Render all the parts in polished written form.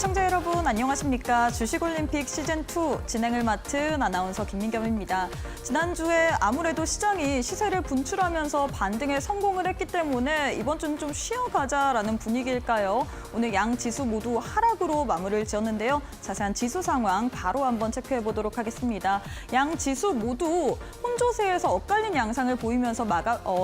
시청자 여러분 안녕하십니까? 주식올림픽 시즌2 진행을 맡은 아나운서 김민겸입니다. 지난주에 아무래도 시장이 시세를 분출하면서 반등에 성공을 했기 때문에 이번 주는 좀 쉬어가자라는 분위기일까요? 오늘 양 지수 모두 하락으로 마무리를 지었는데요. 자세한 지수 상황 바로 한번 체크해 보도록 하겠습니다. 양 지수 모두 혼조세에서 엇갈린 양상을 보이면서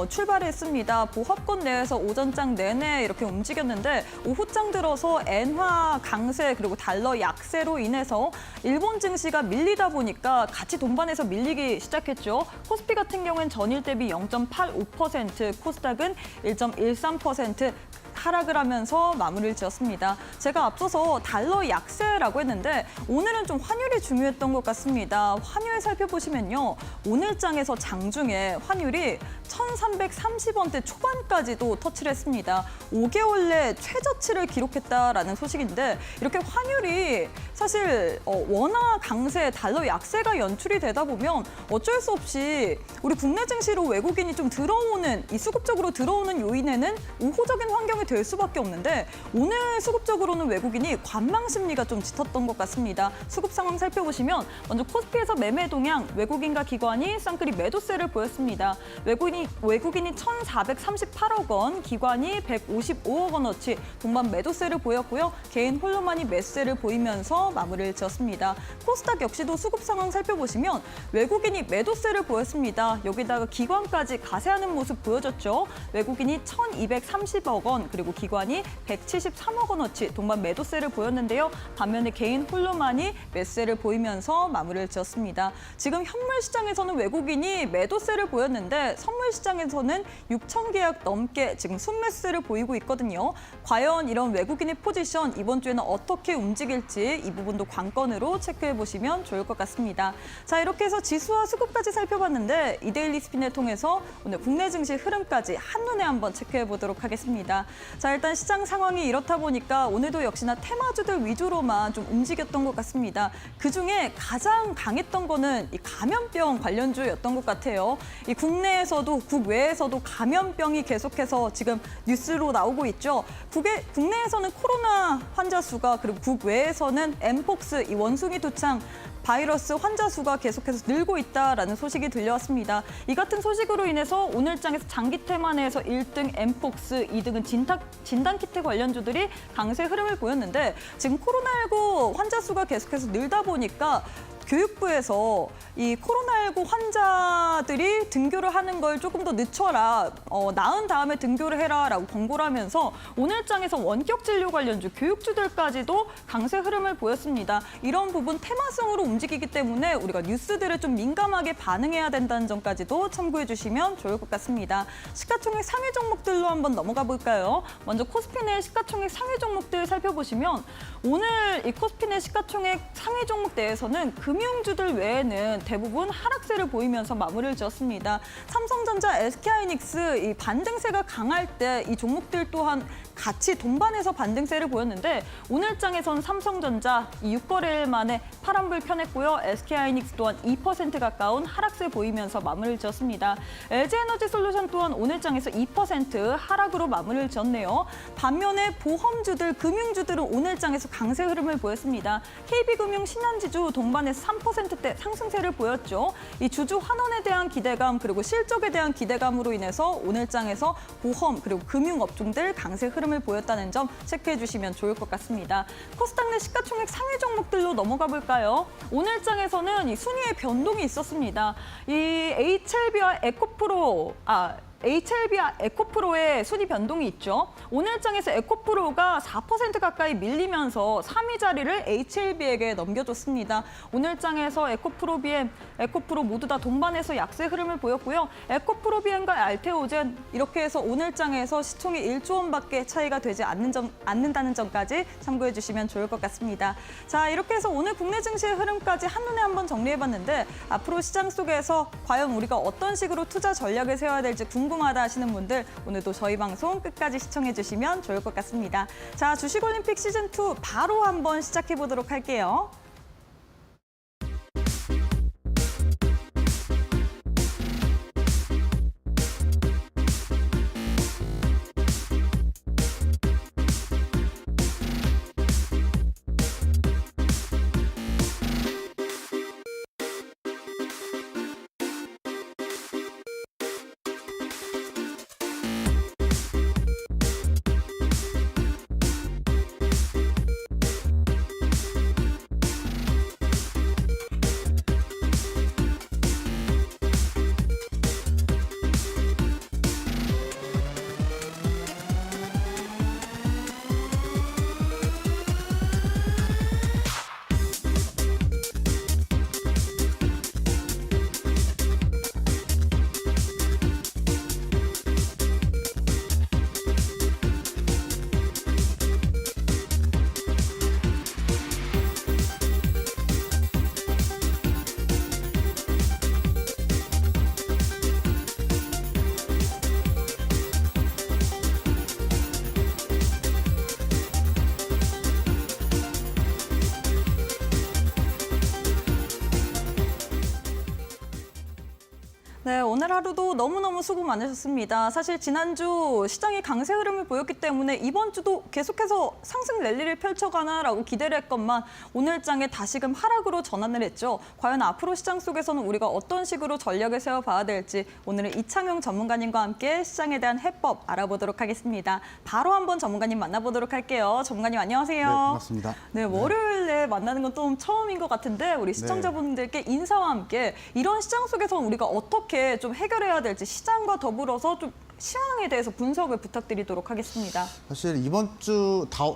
출발했습니다. 보합권 내에서 오전장 내내 이렇게 움직였는데 오후장 들어서 엔화 강세 그리고 달러 약세로 인해서 일본 증시가 밀리다 보니까 같이 동반해서 밀리기 시작했죠. 코스피 같은 경우엔 전일 대비 0.85%, 코스닥은 1.13% 하락을 하면서 마무리를 지었습니다. 제가 앞서서 달러 약세라고 했는데 오늘은 좀 환율이 중요했던 것 같습니다. 환율 살펴보시면요. 오늘장에서 장중에 환율이 1,330원대 초반까지도 터치를 했습니다. 5개월 내 최저치를 기록했다라는 소식인데 이렇게 환율이 사실 원화 강세, 달러 약세가 연출이 되다 보면 어쩔 수 없이 우리 국내 증시로 외국인이 좀 들어오는, 이 수급적으로 들어오는 요인에는 우호적인 환경이 될 수밖에 없는데 오늘 수급적으로는 외국인이 관망 심리가 좀 짙었던 것 같습니다. 수급 상황 살펴보시면 먼저 코스피에서 매매 동향, 외국인과 기관이 쌍끌이 매도세를 보였습니다. 외국인이 1,438억 원, 기관이 155억 원어치 동반 매도세를 보였고요. 개인 홀로만이 매수세를 보이면서 마무리를 지었습니다. 코스닥 역시도 수급 상황 살펴보시면 외국인이 매도세를 보였습니다. 여기다가 기관까지 가세하는 모습 보여줬죠. 외국인이 1,230억 원, 그리고 기관이 173억 원어치 동반 매도세를 보였는데요. 반면에 개인 홀로만이 매수세를 보이면서 마무리를 지었습니다. 지금 현물 시장에서는 외국인이 매도세를 보였는데 선물 시장에서는 6천 계약 넘게 지금 순매수세를 보이고 있거든요. 과연 이런 외국인의 포지션 이번 주에는 어떻게 움직일지 이 부분도 관건으로 체크해 보시면 좋을 것 같습니다. 자, 이렇게 해서 지수와 수급까지 살펴봤는데 이데일리 스핀을 통해서 오늘 국내 증시 흐름까지 한눈에 한번 체크해 보도록 하겠습니다. 자, 일단 시장 상황이 이렇다 보니까 오늘도 역시나 테마주들 위주로만 좀 움직였던 것 같습니다. 그중에 가장 강했던 거는 이 감염병 관련주였던 것 같아요. 이 국내에서도 국외에서도 감염병이 계속해서 지금 뉴스로 나오고 있죠. 국내에서는 코로나 환자 수가, 그리고 국외에서는 엠폭스, 이 원숭이 두창 바이러스 환자 수가 계속해서 늘고 있다라는 소식이 들려왔습니다. 이 같은 소식으로 인해서 오늘장에서 장기 테마 내에서 1등 엠폭스, 2등은 진단키트 관련주들이 강세 흐름을 보였는데 지금 코로나19 환자 수가 계속해서 늘다 보니까 교육부에서 이 코로나19 환자들이 등교를 하는 걸 조금 더 늦춰라, 나은 다음에 등교를 해라라고 권고를 하면서 오늘장에서 원격 진료 관련주, 교육주들까지도 강세 흐름을 보였습니다. 이런 부분 테마성으로 움직이기 때문에 우리가 뉴스들을 좀 민감하게 반응해야 된다는 점까지도 참고해 주시면 좋을 것 같습니다. 시가총액 상위 종목들로 한번 넘어가 볼까요? 먼저 코스피 내 시가총액 상위 종목들 살펴보시면 오늘 이 코스피 내 시가총액 상위 종목 내에서는 금융주들 외에는 대부분 하락세를 보이면서 마무리를 지었습니다. 삼성전자, SK하이닉스 이 반등세가 강할 때 이 종목들 또한 같이 동반해서 반등세를 보였는데 오늘장에선 삼성전자 이 6거래일 만에 파란불 켜냈고요. SK하이닉스 또한 2% 가까운 하락세 보이면서 마무리를 지었습니다. LG에너지솔루션 또한 오늘장에서 2% 하락으로 마무리를 지었네요. 반면에 보험주들, 금융주들은 오늘장에서 강세 흐름을 보였습니다. KB금융, 신한지주 동반해서 3%대 상승세를 보였죠. 이 주주 환원에 대한 기대감 그리고 실적에 대한 기대감으로 인해서 오늘장에서 보험 그리고 금융업종들 강세 흐름을 보였다는 점 체크해 주시면 좋을 것 같습니다. 코스닥 내 시가총액 상위 종목들로 넘어가 볼까요? 오늘장에서는 이 순위의 변동이 있었습니다. 이 HLB와 에코프로의 순위 변동이 있죠. 오늘장에서 에코프로가 4% 가까이 밀리면서 3위 자리를 HLB에게 넘겨줬습니다. 오늘장에서 에코프로, BM, 에코프로 모두 다 동반해서 약세 흐름을 보였고요. 에코프로, BM과 알테오젠 이렇게 해서 오늘장에서 시총이 1조 원밖에 차이가 되지 않는다는 점까지 참고해 주시면 좋을 것 같습니다. 자, 이렇게 해서 오늘 국내 증시의 흐름까지 한눈에 한번 정리해봤는데 앞으로 시장 속에서 과연 우리가 어떤 식으로 투자 전략을 세워야 될지 궁금하다 하시는 분들 오늘도 저희 방송 끝까지 시청해 주시면 좋을 것 같습니다. 자, 주식올림픽 시즌2 바로 한번 시작해 보도록 할게요. 네, 오늘 하루도 너무너무 수고 많으셨습니다. 사실 지난주 시장이 강세 흐름을 보였기 때문에 이번 주도 계속해서 상승 랠리를 펼쳐가나라고 기대를 했건만 오늘장에 다시금 하락으로 전환을 했죠. 과연 앞으로 시장 속에서는 우리가 어떤 식으로 전략을 세워봐야 될지 오늘은 이창용 전문가님과 함께 시장에 대한 해법 알아보도록 하겠습니다. 바로 한번 전문가님 만나보도록 할게요. 전문가님 안녕하세요. 네, 반갑습니다. 네, 월요일에 만나는 건 좀 처음인 것 같은데 우리 시청자분들께 인사와 함께 이런 시장 속에서 우리가 어떻게 좀 해결해야 될지 시장과 더불어서 좀 시황에 대해서 분석을 부탁드리도록 하겠습니다. 사실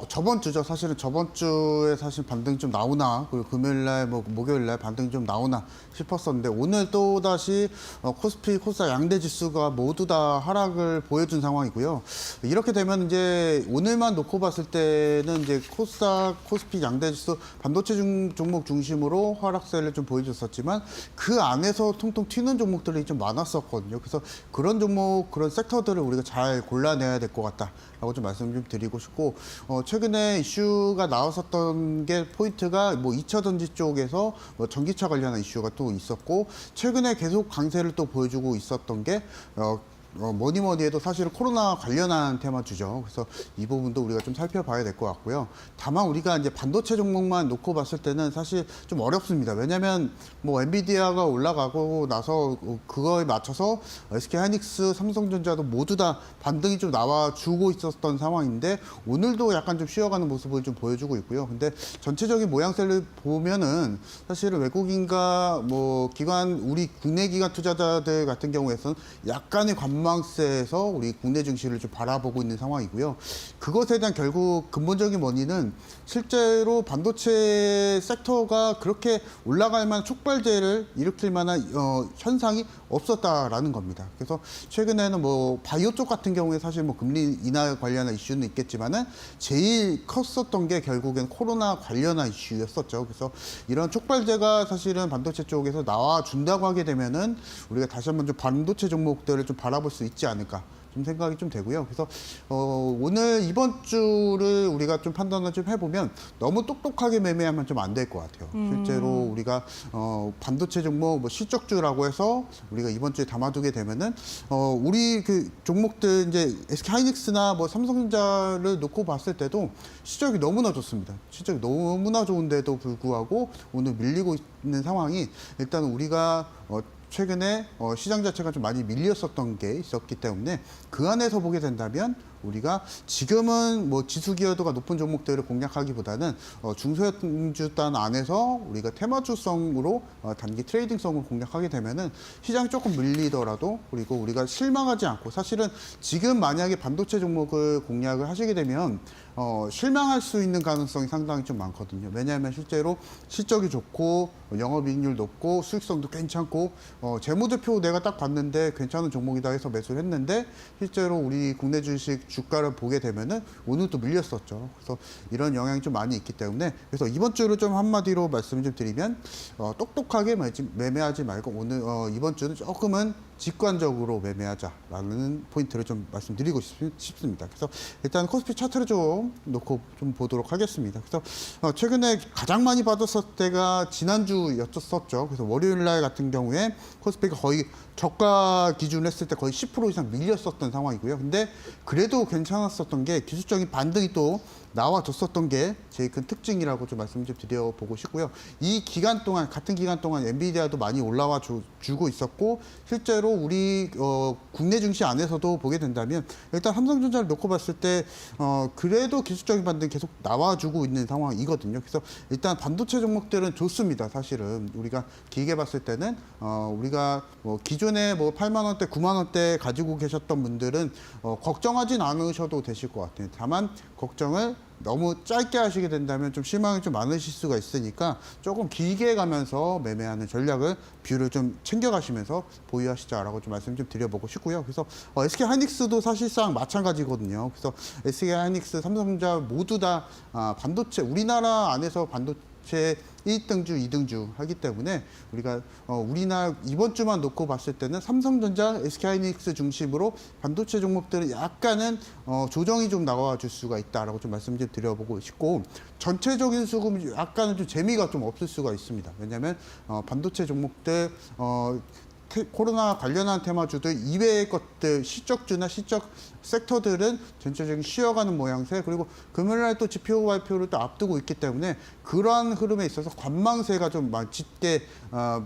저번 주죠. 사실은 저번 주에 사실 반등이 좀 나오나, 그리고 금요일 날, 목요일 날 반등이 좀 나오나 싶었었는데 오늘 또 다시 코스피, 코스닥 양대 지수가 모두 다 하락을 보여준 상황이고요. 이렇게 되면 이제 오늘만 놓고 봤을 때는 이제 코스닥, 코스피 양대 지수 반도체 종목 중심으로 하락세를 좀 보여줬었지만 그 안에서 통통 튀는 종목들이 좀 많았었거든요. 그래서 그런 종목, 그런 섹터들을 우리가 잘 골라내야 될 것 같다라고 좀 말씀 좀 드리고 싶고, 최근에 이슈가 나왔었던 게 포인트가 2차 전지 쪽에서 전기차 관련한 이슈가 또 있었고, 최근에 계속 강세를 또 보여주고 있었던 게 뭐니 해도 사실은 코로나 관련한 테마주죠. 그래서 이 부분도 우리가 좀 살펴봐야 될 것 같고요. 다만 우리가 이제 반도체 종목만 놓고 봤을 때는 사실 좀 어렵습니다. 왜냐하면 엔비디아가 올라가고 나서 그거에 맞춰서 SK하이닉스, 삼성전자도 모두 다 반등이 좀 나와주고 있었던 상황인데 오늘도 약간 좀 쉬어가는 모습을 좀 보여주고 있고요. 근데 전체적인 모양새를 보면은 사실은 외국인과 우리 국내 기관 투자자들 같은 경우에서는 약간의 관망세에서 우리 국내 증시를 좀 바라보고 있는 상황이고요. 그것에 대한 결국 근본적인 원인은 실제로 반도체 섹터가 그렇게 올라갈 만한 촉발제를 일으킬 만한 현상이 없었다라는 겁니다. 그래서 최근에는 바이오 쪽 같은 경우에 사실 금리 인하 관련한 이슈는 있겠지만은 제일 컸었던 게 결국엔 코로나 관련한 이슈였었죠. 그래서 이런 촉발제가 사실은 반도체 쪽에서 나와준다고 하게 되면은 우리가 다시 한번 좀 반도체 종목들을 좀 바라볼 수 있지 않을까 좀 생각이 좀 되고요. 그래서 오늘 이번 주를 우리가 좀 판단을 좀 해보면 너무 똑똑하게 매매하면 좀 안 될 것 같아요. 실제로 우리가 반도체 종목 실적주라고 해서 우리가 이번 주에 담아두게 되면은 우리 그 종목들 이제 SK하이닉스나 삼성전자를 놓고 봤을 때도 실적이 너무나 좋습니다. 실적이 너무나 좋은데도 불구하고 오늘 밀리고 있는 상황이 일단 우리가 최근에 시장 자체가 좀 많이 밀렸었던 게 있었기 때문에 그 안에서 보게 된다면 우리가 지금은 지수 기여도가 높은 종목들을 공략하기보다는 중소형주단 안에서 우리가 테마주성으로 단기 트레이딩성을 공략하게 되면은 시장이 조금 밀리더라도 그리고 우리가 실망하지 않고, 사실은 지금 만약에 반도체 종목을 공략을 하시게 되면 실망할 수 있는 가능성이 상당히 좀 많거든요. 왜냐하면 실제로 실적이 좋고 영업이익률 높고 수익성도 괜찮고 재무제표 내가 딱 봤는데 괜찮은 종목이다 해서 매수를 했는데 실제로 우리 국내 주식 주가를 보게 되면은 오늘도 밀렸었죠. 그래서 이런 영향이 좀 많이 있기 때문에 그래서 이번 주를 좀 한마디로 말씀을 좀 드리면 똑똑하게 매매하지 말고 오늘 이번 주는 조금은 직관적으로 매매하자라는 포인트를 좀 말씀드리고 싶습니다. 그래서 일단 코스피 차트를 좀 놓고 좀 보도록 하겠습니다. 그래서 최근에 가장 많이 받았을 때가 지난주였었죠. 그래서 월요일 날 같은 경우에 코스피가 거의 저가 기준으로 했을 때 거의 10% 이상 밀렸었던 상황이고요. 근데 그래도 괜찮았었던 게 기술적인 반등이 또 나와줬었던 게 제일 큰 특징이라고 좀 말씀 좀 드려보고 싶고요. 이 기간 동안, 같은 기간 동안 엔비디아도 많이 올라와 주고 있었고, 실제로 우리 국내 증시 안에서도 보게 된다면 일단 삼성전자를 놓고 봤을 때 그래도 기술적인 반등이 계속 나와주고 있는 상황이거든요. 그래서 일단 반도체 종목들은 좋습니다. 사실은 우리가 길게 봤을 때는 우리가 기존에 8만 원대, 9만 원대 가지고 계셨던 분들은 걱정하진 않으셔도 되실 것 같아요. 다만 걱정을 너무 짧게 하시게 된다면 좀 실망이 좀 많으실 수가 있으니까 조금 길게 가면서 매매하는 전략을 뷰를 좀 챙겨가시면서 보유하시자라고 좀 말씀 좀 드려보고 싶고요. 그래서 SK하이닉스도 사실상 마찬가지거든요. 그래서 SK하이닉스, 삼성전자 모두 다 반도체, 우리나라 안에서 반도체 1등주, 2등주 하기 때문에 우리가 우리나라 이번 주만 놓고 봤을 때는 삼성전자, SK하이닉스 중심으로 반도체 종목들은 약간은 조정이 좀 나와줄 수가 있다라고 좀 말씀 좀 드려보고 싶고, 전체적인 수급이 약간은 좀 재미가 좀 없을 수가 있습니다. 왜냐하면 반도체 종목들 코로나 관련한 테마주들 이외의 것들 실적주나 실적 섹터들은 전체적인 쉬어가는 모양새, 그리고 금요일날 또 지표 발표를 또 앞두고 있기 때문에 그러한 흐름에 있어서 관망세가 좀 짙게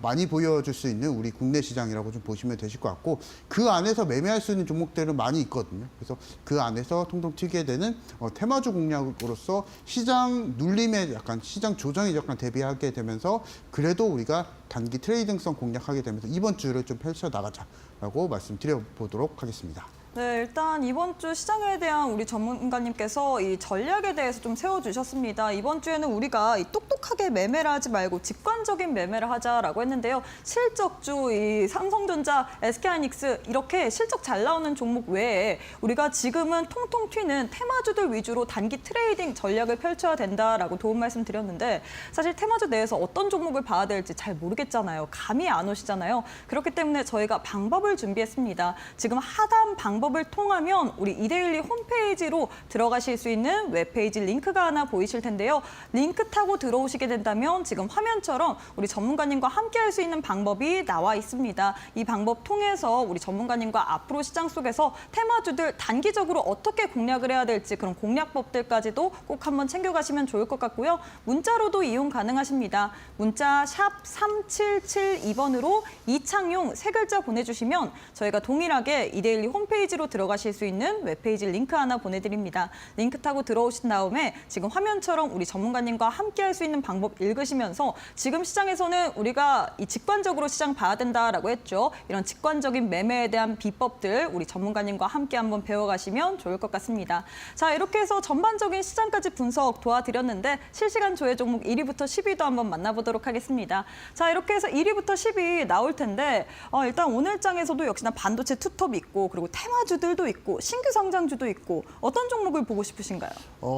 많이 보여줄 수 있는 우리 국내 시장이라고 좀 보시면 되실 것 같고, 그 안에서 매매할 수 있는 종목들은 많이 있거든요. 그래서 그 안에서 통통 튀게 되는 테마주 공략으로서 시장 눌림에 약간 시장 조정에 약간 대비하게 되면서 그래도 우리가 단기 트레이딩성 공략하게 되면서 이번 주를 좀 펼쳐 나가자라고 말씀드려보도록 하겠습니다. 네, 일단 이번 주 시장에 대한 우리 전문가님께서 이 전략에 대해서 좀 세워주셨습니다. 이번 주에는 우리가 이 똑똑하게 매매를 하지 말고 직관적인 매매를 하자라고 했는데요. 실적주, 이 삼성전자, SK하이닉스 이렇게 실적 잘 나오는 종목 외에 우리가 지금은 통통 튀는 테마주들 위주로 단기 트레이딩 전략을 펼쳐야 된다라고 도움 말씀드렸는데, 사실 테마주 내에서 어떤 종목을 봐야 될지 잘 모르겠잖아요. 감이 안 오시잖아요. 그렇기 때문에 저희가 방법을 준비했습니다. 지금 하단 방법을 통하면 우리 이데일리 홈페이지로 들어가실 수 있는 웹페이지 링크가 하나 보이실 텐데요. 링크 타고 들어오시게 된다면 지금 화면처럼 우리 전문가님과 함께 할 수 있는 방법이 나와 있습니다. 이 방법 통해서 우리 전문가님과 앞으로 시장 속에서 테마주들 단기적으로 어떻게 공략을 해야 될지 그런 공략법들까지도 꼭 한번 챙겨가시면 좋을 것 같고요. 문자로도 이용 가능하십니다. 문자 샵 3772번으로 이창용 세 글자 보내주시면 저희가 동일하게 이데일리 홈페이지로 들어가실 수 있는 웹페이지 링크 하나 보내드립니다. 링크 타고 들어오신 다음에 지금 화면처럼 우리 전문가님과 함께 할 수 있는 방법 읽으시면서 지금 시장에서는 우리가 이 직관적으로 시장 봐야 된다라고 했죠. 이런 직관적인 매매에 대한 비법들 우리 전문가님과 함께 한번 배워가시면 좋을 것 같습니다. 자, 이렇게 해서 전반적인 시장까지 분석 도와드렸는데 실시간 조회 종목 1위부터 10위도 한번 만나보도록 하겠습니다. 자, 이렇게 해서 1위부터 10위 나올 텐데 일단 오늘 장에서도 역시나 반도체 투톱 있고 그리고 테마주들도 있고 신규 상장주도 있고 어떤 종목을 보고 싶으신가요?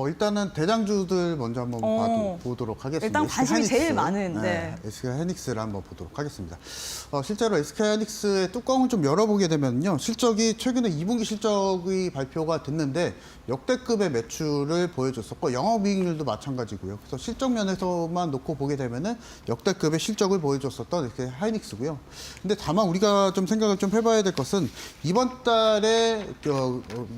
일단은 대장주들 먼저 한번 보도록 하겠습니다. 일단 관심이 SK 제일 많은. 네. SK하이닉스를 한번 보도록 하겠습니다. 실제로 SK하이닉스의 뚜껑을 좀 열어보게 되면요. 실적이 최근에 2분기 실적이 발표가 됐는데 역대급의 매출을 보여줬었고 영업이익률도 마찬가지고요. 그래서 실적 면에서만 놓고 보게 되면은 역대급의 실적을 보여줬었던 SK하이닉스고요. 근데 다만 우리가 좀 생각을 좀 해봐야 될 것은 이번 달에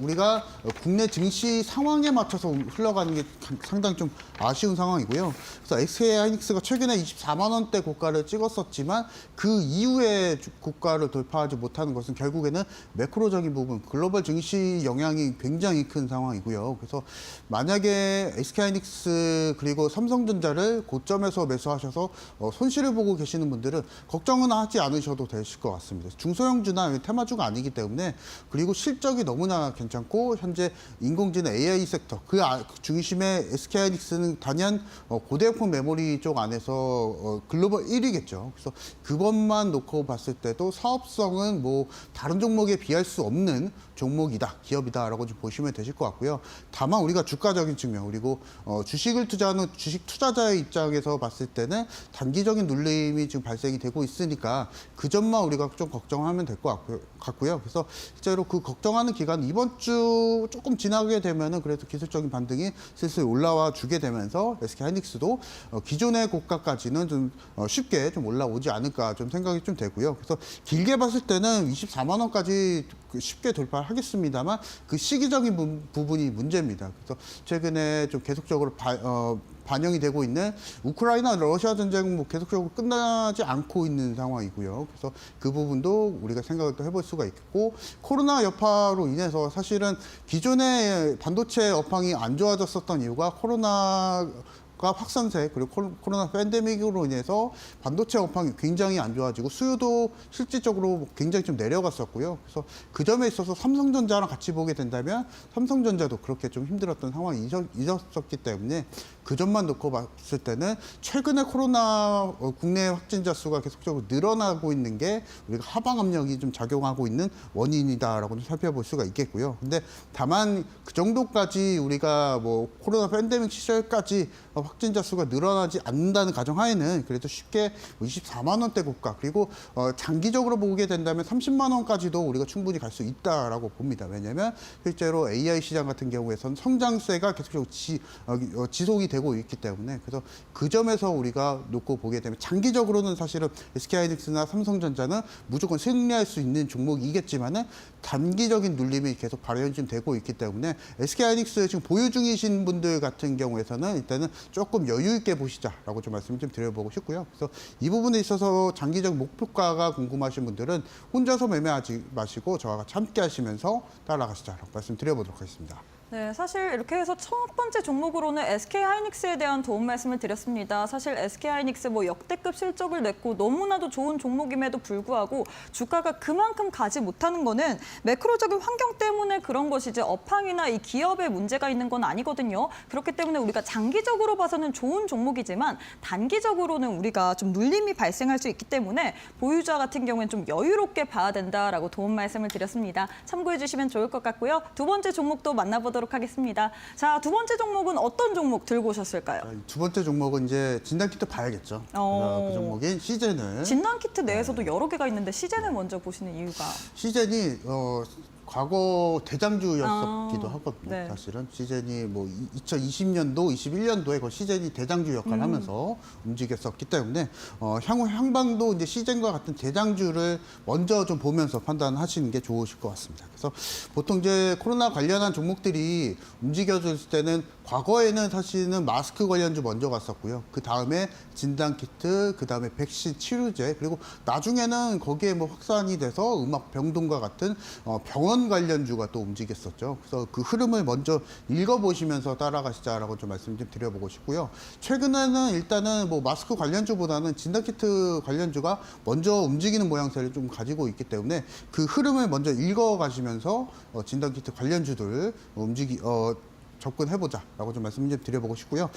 우리가 국내 증시 상황에 맞춰서 흘러가는 게 상당히 좀 아쉬운 상황이고요. 그래서 SK하이닉스가 최근에 24만 원대 고가를 찍었었지만 그 이후에 고가를 돌파하지 못하는 것은 결국에는 매크로적인 부분, 글로벌 증시 영향이 굉장히 큰 상황이고요. 그래서 만약에 SK하이닉스 그리고 삼성전자를 고점에서 매수하셔서 손실을 보고 계시는 분들은 걱정은 하지 않으셔도 되실 것 같습니다. 중소형주나 테마주가 아니기 때문에, 그리고 실적이 너무나 괜찮고 현재 인공지능 AI 섹터 그 중심에 SK하이닉스는 단연 고대역폭 메모리 쪽 안에서 글로벌 1위겠죠. 그래서 그것만 놓고 봤을 때도 사업성은 뭐 다른 종목에 비할 수 없는 종목이다, 기업이다라고 좀 보시면 되실 것 같고요. 다만 우리가 주가적인 측면 그리고 주식을 투자하는 주식 투자자의 입장에서 봤을 때는 단기적인 눌림이 지금 발생이 되고 있으니까 그 점만 우리가 좀 걱정하면 될 것 같고요. 그래서 실제로 그 걱정하는 기간 이번 주 조금 지나게 되면은 그래도 기술적인 반등이 슬슬 올라와 주게 되면서 SK하이닉스도 기존의 고가까지는 좀 쉽게 좀 올라오지 않을까 좀 생각이 좀 되고요. 그래서 길게 봤을 때는 24만 원까지 쉽게 돌파하겠습니다만 그 시기적인 부분이 문제입니다. 그래서 최근에 좀 계속적으로 반영이 되고 있는 우크라이나 러시아 전쟁 뭐 계속적으로 끝나지 않고 있는 상황이고요. 그래서 그 부분도 우리가 생각을 또 해볼 수가 있고, 코로나 여파로 인해서 사실은 기존의 반도체 업황이 안 좋아졌었던 이유가 코로나 확산세 그리고 코로나 팬데믹으로 인해서 반도체 업황이 굉장히 안 좋아지고 수요도 실질적으로 굉장히 좀 내려갔었고요. 그래서 그 점에 있어서 삼성전자랑 같이 보게 된다면 삼성전자도 그렇게 좀 힘들었던 상황이 있었기 때문에 그 점만 놓고 봤을 때는 최근에 코로나 국내 확진자 수가 계속적으로 늘어나고 있는 게 우리가 하방 압력이 좀 작용하고 있는 원인이다라고 좀 살펴볼 수가 있겠고요. 근데 다만 그 정도까지 우리가 뭐 코로나 팬데믹 시절까지 확진자 수가 늘어나지 않는다는 가정하에는 그래도 쉽게 24만 원대 고가 그리고 장기적으로 보게 된다면 30만 원까지도 우리가 충분히 갈 수 있다라고 봅니다. 왜냐하면 실제로 AI 시장 같은 경우에선 성장세가 계속적으로 지속이 되고 있기 때문에 그래서 그 점에서 우리가 놓고 보게 되면 장기적으로는 사실은 SK하이닉스나 삼성전자는 무조건 승리할 수 있는 종목이겠지만은 단기적인 눌림이 계속 발현이 좀 되고 있기 때문에 SK하이닉스 지금 보유 중이신 분들 같은 경우에서는 일단은 조금 여유 있게 보시자라고 좀 말씀 좀 드려보고 싶고요. 그래서 이 부분에 있어서 장기적 목표가가 궁금하신 분들은 혼자서 매매하지 마시고 저와 같이 함께 하시면서 따라가시자라고 말씀드려보도록 하겠습니다. 네, 사실 이렇게 해서 첫 번째 종목으로는 SK하이닉스에 대한 도움 말씀을 드렸습니다. 사실 SK하이닉스 역대급 실적을 냈고 너무나도 좋은 종목임에도 불구하고 주가가 그만큼 가지 못하는 거는 매크로적인 환경 때문에 그런 것이지 업황이나 이 기업에 문제가 있는 건 아니거든요. 그렇기 때문에 우리가 장기적으로 봐서는 좋은 종목이지만 단기적으로는 우리가 좀 눌림이 발생할 수 있기 때문에 보유자 같은 경우에는 좀 여유롭게 봐야 된다라고 도움 말씀을 드렸습니다. 참고해 주시면 좋을 것 같고요. 두 번째 종목도 만나보도록 하겠습니다. 자, 두 번째 종목은 어떤 종목 들고 오셨을까요? 두 번째 종목은 이제 진단키트 봐야겠죠. 그래서 그 종목인 시젠을. 진단키트 내에서도 여러 개가 있는데 시젠을 먼저 보시는 이유가? 시젠이 과거 대장주였었기도 하거든요. 네. 사실은 시젠이 2020년도, 21년도에 그 시젠이 대장주 역할을 하면서 움직였었기 때문에 향방도 이제 시젠과 같은 대장주를 먼저 좀 보면서 판단하시는 게 좋으실 것 같습니다. 그래서 보통 이제 코로나 관련한 종목들이 움직여줄 때는 과거에는 사실은 마스크 관련주 먼저 갔었고요. 그 다음에 진단키트, 그 다음에 백신 치료제, 그리고 나중에는 거기에 확산이 돼서 음악 병동과 같은 병원 관련주가 또 움직였었죠. 그래서 그 흐름을 먼저 읽어보시면서 따라가시자라고 좀 말씀 좀 드려보고 싶고요. 최근에는 일단은 마스크 관련주보다는 진단키트 관련주가 먼저 움직이는 모양새를 좀 가지고 있기 때문에 그 흐름을 먼저 읽어가시면서 진단키트 관련주들 접근해보자라고 좀 말씀 좀 드려보고 싶고요.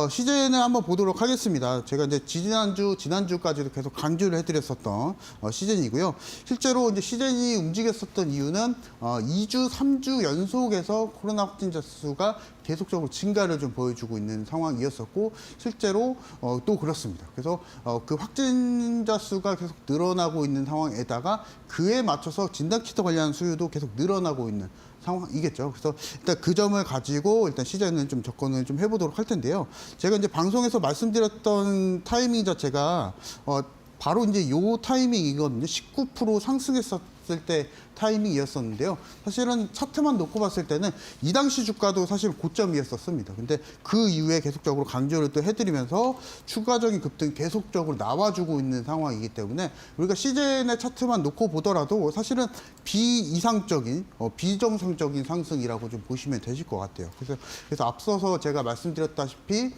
시젠을 한번 보도록 하겠습니다. 제가 이제 지난주까지도 계속 강조를 해드렸었던 시젠이고요. 실제로 이제 시젠이 움직였었던 이유는 2주, 3주 연속에서 코로나 확진자 수가 계속적으로 증가를 좀 보여주고 있는 상황이었었고 실제로 또 그렇습니다. 그래서 그 확진자 수가 계속 늘어나고 있는 상황에다가 그에 맞춰서 진단키트 관련 수요도 계속 늘어나고 있는 상황이겠죠. 그래서 일단 그 점을 가지고 일단 시장은 좀 접근을 좀 해보도록 할 텐데요. 제가 이제 방송에서 말씀드렸던 타이밍 자체가 바로 이제 요 타이밍이거든요. 19% 상승했었을 때 타이밍이었었는데요. 사실은 차트만 놓고 봤을 때는 이 당시 주가도 사실 고점이었었습니다. 근데 그 이후에 계속적으로 강조를 또 해드리면서 추가적인 급등이 계속적으로 나와주고 있는 상황이기 때문에 우리가 시젠의 차트만 놓고 보더라도 사실은 비이상적인, 비정상적인 상승이라고 좀 보시면 되실 것 같아요. 그래서 앞서서 제가 말씀드렸다시피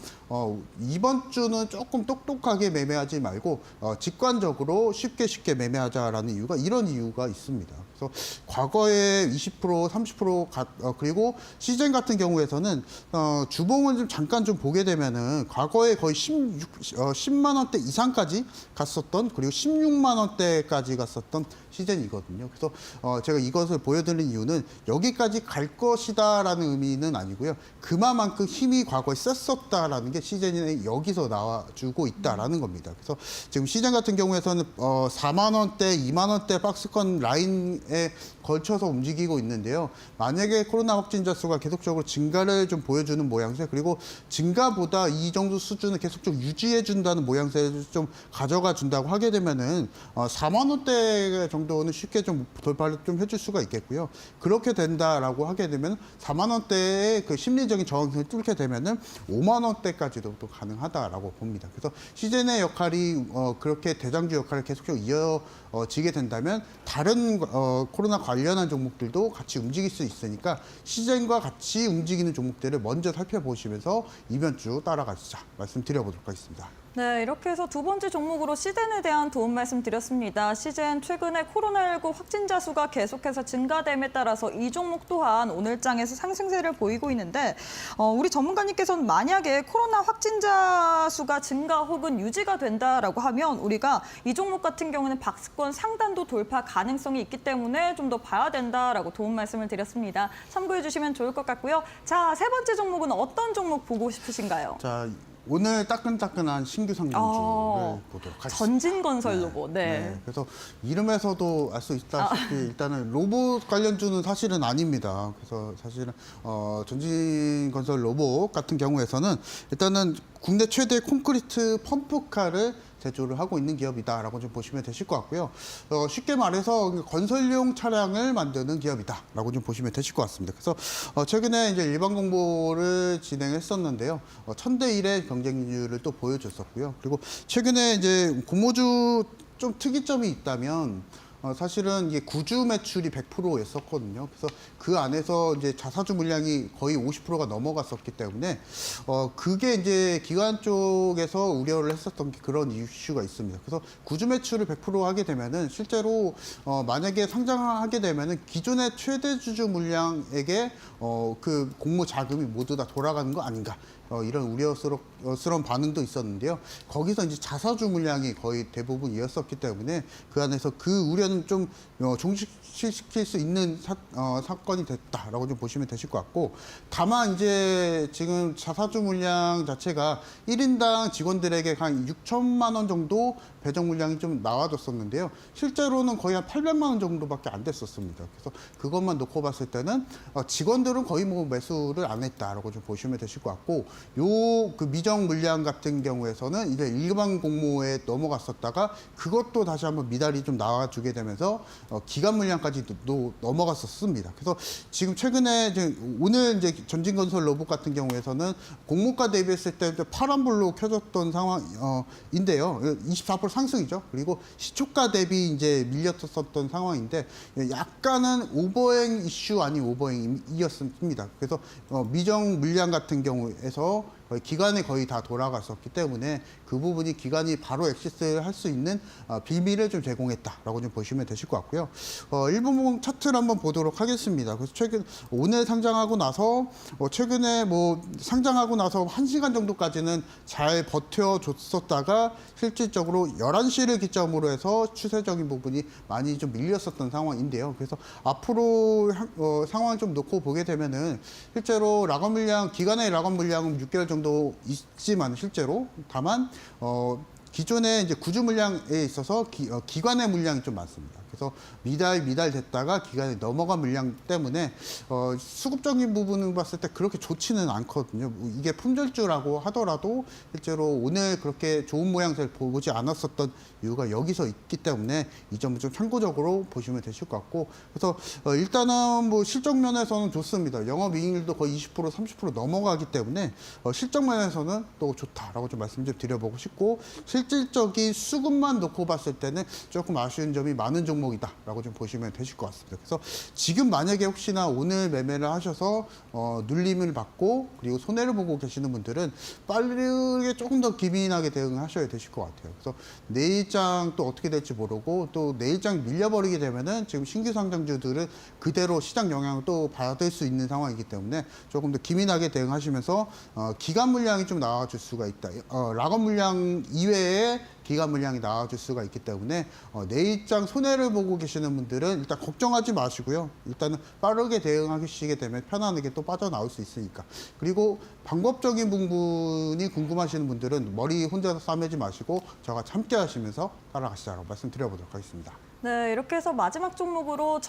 이번 주는 조금 똑똑하게 매매하지 말고 직관적으로 쉽게 매매하자라는 이유가 이런 이유가 있습니다. 그래서 과거에 20%, 30% 그리고 시젠 같은 경우에서는 주봉을 좀 잠깐 좀 보게 되면은 과거에 거의 10만 원대 이상까지 갔었던 그리고 16만 원대까지 갔었던 시젠이거든요. 그래서 제가 이것을 보여드리는 이유는 여기까지 갈 것이다라는 의미는 아니고요. 그만큼 힘이 과거에 셌었다라는 게 시젠이 여기서 나와주고 있다라는 겁니다. 그래서 지금 시젠 같은 경우에서는 4만 원대, 2만 원대 박스권 라인에 걸쳐서 움직이고 있는데요. 만약에 코로나 확진자 수가 계속적으로 증가를 좀 보여주는 모양새 그리고 증가보다 이 정도 수준을 계속적으로 유지해 준다는 모양새를 좀 가져가 준다고 하게 되면은 4만 원대 정도는 쉽게 좀 돌파를 좀 해줄 수가 있겠고요. 그렇게 된다라고 하게 되면 4만 원대의 그 심리적인 저항선을 뚫게 되면은 5만 원대까지도 또 가능하다라고 봅니다. 그래서 시젠의 역할이 그렇게 대장주 역할을 계속적으로 이어지게 된다면 다른 코로나 관련한 종목들도 같이 움직일 수 있으니까 시젠과 같이 움직이는 종목들을 먼저 살펴보시면서 이번 주 따라가시자 말씀드려보도록 하겠습니다. 네, 이렇게 해서 두 번째 종목으로 시젠에 대한 도움 말씀드렸습니다. 시젠 최근에 코로나19 확진자 수가 계속해서 증가됨에 따라서 이 종목 또한 오늘 장에서 상승세를 보이고 있는데 우리 전문가님께서는 만약에 코로나 확진자 수가 증가 혹은 유지가 된다라고 하면 우리가 이 종목 같은 경우는 박스권 상단도 돌파 가능성이 있기 때문에 좀 더 봐야 된다라고 도움 말씀을 드렸습니다. 참고해 주시면 좋을 것 같고요. 자, 세 번째 종목은 어떤 종목 보고 싶으신가요? 자, 오늘 따끈따끈한 신규 상장주를 보도록 하겠습니다. 전진건설 로봇. 네. 그래서 이름에서도 알 수 있다시피 일단은 로봇 관련주는 사실은 아닙니다. 그래서 사실은 전진건설 로봇 같은 경우에서는 일단은 국내 최대 콘크리트 펌프카를 제조를 하고 있는 기업이다라고 좀 보시면 되실 것 같고요. 쉽게 말해서 건설용 차량을 만드는 기업이다라고 좀 보시면 되실 것 같습니다. 그래서 최근에 이제 일반 공모를 진행했었는데요. 1000대 1의 경쟁률을 또 보여줬었고요. 그리고 최근에 이제 공모주 좀 특이점이 있다면 사실은 이게 구주 매출이 100%였었거든요. 그래서 그 안에서 이제 자사주 물량이 거의 50%가 넘어갔었기 때문에 그게 이제 기관 쪽에서 우려를 했었던 그런 이슈가 있습니다. 그래서 구주 매출을 100% 하게 되면은 실제로 만약에 상장하게 되면은 기존의 최대 주주 물량에게 그 공모 자금이 모두 다 돌아가는 거 아닌가. 이런 우려스러운 반응도 있었는데요. 거기서 이제 자사주 물량이 거의 대부분이었었기 때문에 그 안에서 그 우려는 좀 종식시킬 수 있는 사건이 됐다라고 좀 보시면 되실 것 같고, 다만 이제 지금 자사주 물량 자체가 1인당 직원들에게 한 6천만 원 정도 배정 물량이 좀 나와줬었는데요. 실제로는 거의 한 800만 원 정도밖에 안 됐었습니다. 그래서 그것만 놓고 봤을 때는 직원들은 거의 뭐 매수를 안 했다라고 좀 보시면 되실 것 같고, 그 미정 물량 같은 경우에서는 이제 일반 공모에 넘어갔었다가 그것도 다시 한번 미달이 좀 나와주게 되면서 기간 물량까지도 넘어갔었습니다. 그래서 지금 최근에 이제 오늘 이제 전진건설 로봇 같은 경우에서는 공모가 대비했을 때 파란불로 켜졌던 상황인데요. 24% 상승이죠. 그리고 시초가 대비 이제 밀렸었던 상황인데 약간은 오버행 이슈 아닌 오버행이었습니다. 그래서 미정 물량 같은 경우에서 기간에 거의 다 돌아갔었기 때문에 그 부분이 기간이 바로 엑시스를 할 수 있는 빌미를 좀 제공했다라고 좀 보시면 되실 것 같고요. 일봉 차트를 한번 보도록 하겠습니다. 그래서 오늘 상장하고 나서 최근에 뭐 상장하고 나서 1시간 정도까지는 잘 버텨줬었다가 실질적으로 11시를 기점으로 해서 추세적인 부분이 많이 좀 밀렸었던 상황인데요. 그래서 앞으로 상황을 좀 놓고 보게 되면은 실제로 라건 물량, 기간의 라건 물량은 6개월 정도 있지만 실제로 다만 기존의 이제 구주 물량에 있어서 기관의 물량이 좀 많습니다. 그래서 미달 됐다가 기간에 넘어간 물량 때문에 수급적인 부분을 봤을 때 그렇게 좋지는 않거든요. 이게 품절주라고 하더라도 실제로 오늘 그렇게 좋은 모양새를 보지 않았었던 이유가 여기서 있기 때문에 이 점을 좀 참고적으로 보시면 되실 것 같고, 그래서 일단은 뭐 실적 면에서는 좋습니다. 영업이익률도 거의 20% 30% 넘어가기 때문에 실적 면에서는 또 좋다라고 좀 말씀 좀 드려보고 싶고, 실질적인 수급만 놓고 봤을 때는 조금 아쉬운 점이 많은 종목이다라고 좀 보시면 되실 것 같습니다. 그래서 지금 만약에 혹시나 오늘 매매를 하셔서 눌림을 받고 그리고 손해를 보고 계시는 분들은 빠르게 조금 더 기민하게 대응하셔야 되실 것 같아요. 그래서 내일장 또 어떻게 될지 모르고 또 내일장 밀려버리게 되면은 지금 신규 상장주들은 그대로 시장 영향을 또 받을 수 있는 상황이기 때문에 조금 더 기민하게 대응하시면서 기간 물량이 좀 나와줄 수가 있다. 락업 물량 이외에 기간 물량이 나와줄 수가 있기 때문에 내일장 손해를 보고 계시는 분들은 일단 걱정하지 마시고요. 일단은 빠르게 대응하시게 되면 편안하게 또 빠져나올 수 있으니까. 그리고 방법적인 부분이 궁금하시는 분들은 머리 혼자서 싸매지 마시고 저와 함께 하시면서 따라가시자고 말씀드려보도록 하겠습니다. 네, 이렇게 해서 마지막 종목으로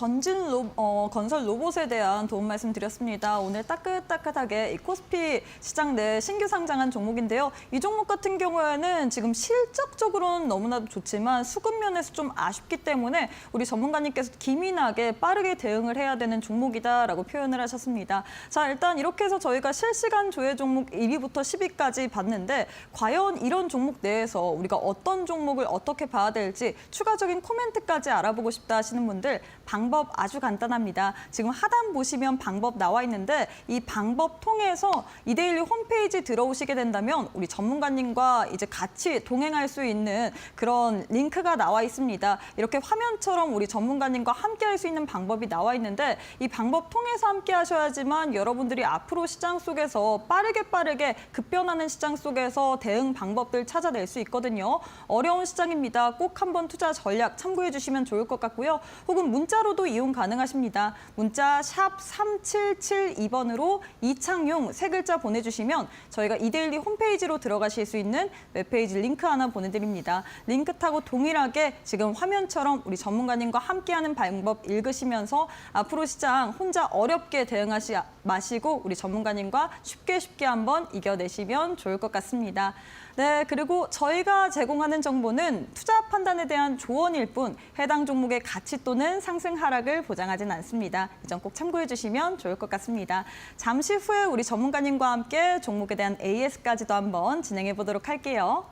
건설 로봇에 대한 도움 말씀드렸습니다. 오늘 따끈따끈하게 이 코스피 시장 내 신규 상장한 종목인데요. 이 종목 같은 경우에는 지금 실적적으로는 너무나도 좋지만 수급 면에서 좀 아쉽기 때문에 우리 전문가님께서 기민하게 빠르게 대응을 해야 되는 종목이다라고 표현을 하셨습니다. 자, 일단 이렇게 해서 저희가 실시간 조회 종목 1위부터 10위까지 봤는데 과연 이런 종목 내에서 우리가 어떤 종목을 어떻게 봐야 될지 추가적인 코멘트까지 알아보고 싶다 하시는 분들 방법 아주 간단합니다. 지금 하단 보시면 방법 나와 있는데 이 방법 통해서 이데일리 홈페이지 들어오시게 된다면 우리 전문가님과 이제 같이 동행할 수 있는 그런 링크가 나와 있습니다. 이렇게 화면처럼 우리 전문가님과 함께 할 수 있는 방법이 나와 있는데 이 방법 통해서 함께 하셔야지만 여러분들이 앞으로 시장 속에서 빠르게 급변하는 시장 속에서 대응 방법들 찾아낼 수 있거든요. 어려운 시장입니다. 꼭 한번 투자 전략 참고해 주시면 주시면 좋을 것 같고요. 혹은 문자로도 이용 가능하십니다. 문자 샵 3772번으로 이창용 세 글자 보내주시면 저희가 이데일리 홈페이지로 들어가실 수 있는 웹페이지 링크 하나 보내드립니다. 링크 타고 동일하게 지금 화면처럼 우리 전문가님과 함께하는 방법 읽으시면서 앞으로 시장 혼자 어렵게 대응하지 마시고 우리 전문가님과 쉽게 한번 이겨내시면 좋을 것 같습니다. 네, 그리고 저희가 제공하는 정보는 투자 판단에 대한 조언일 뿐 해당 종목의 가치 또는 상승 하락을 보장하진 않습니다. 이 점 꼭 참고해 주시면 좋을 것 같습니다. 잠시 후에 우리 전문가님과 함께 종목에 대한 AS까지도 한번 진행해 보도록 할게요.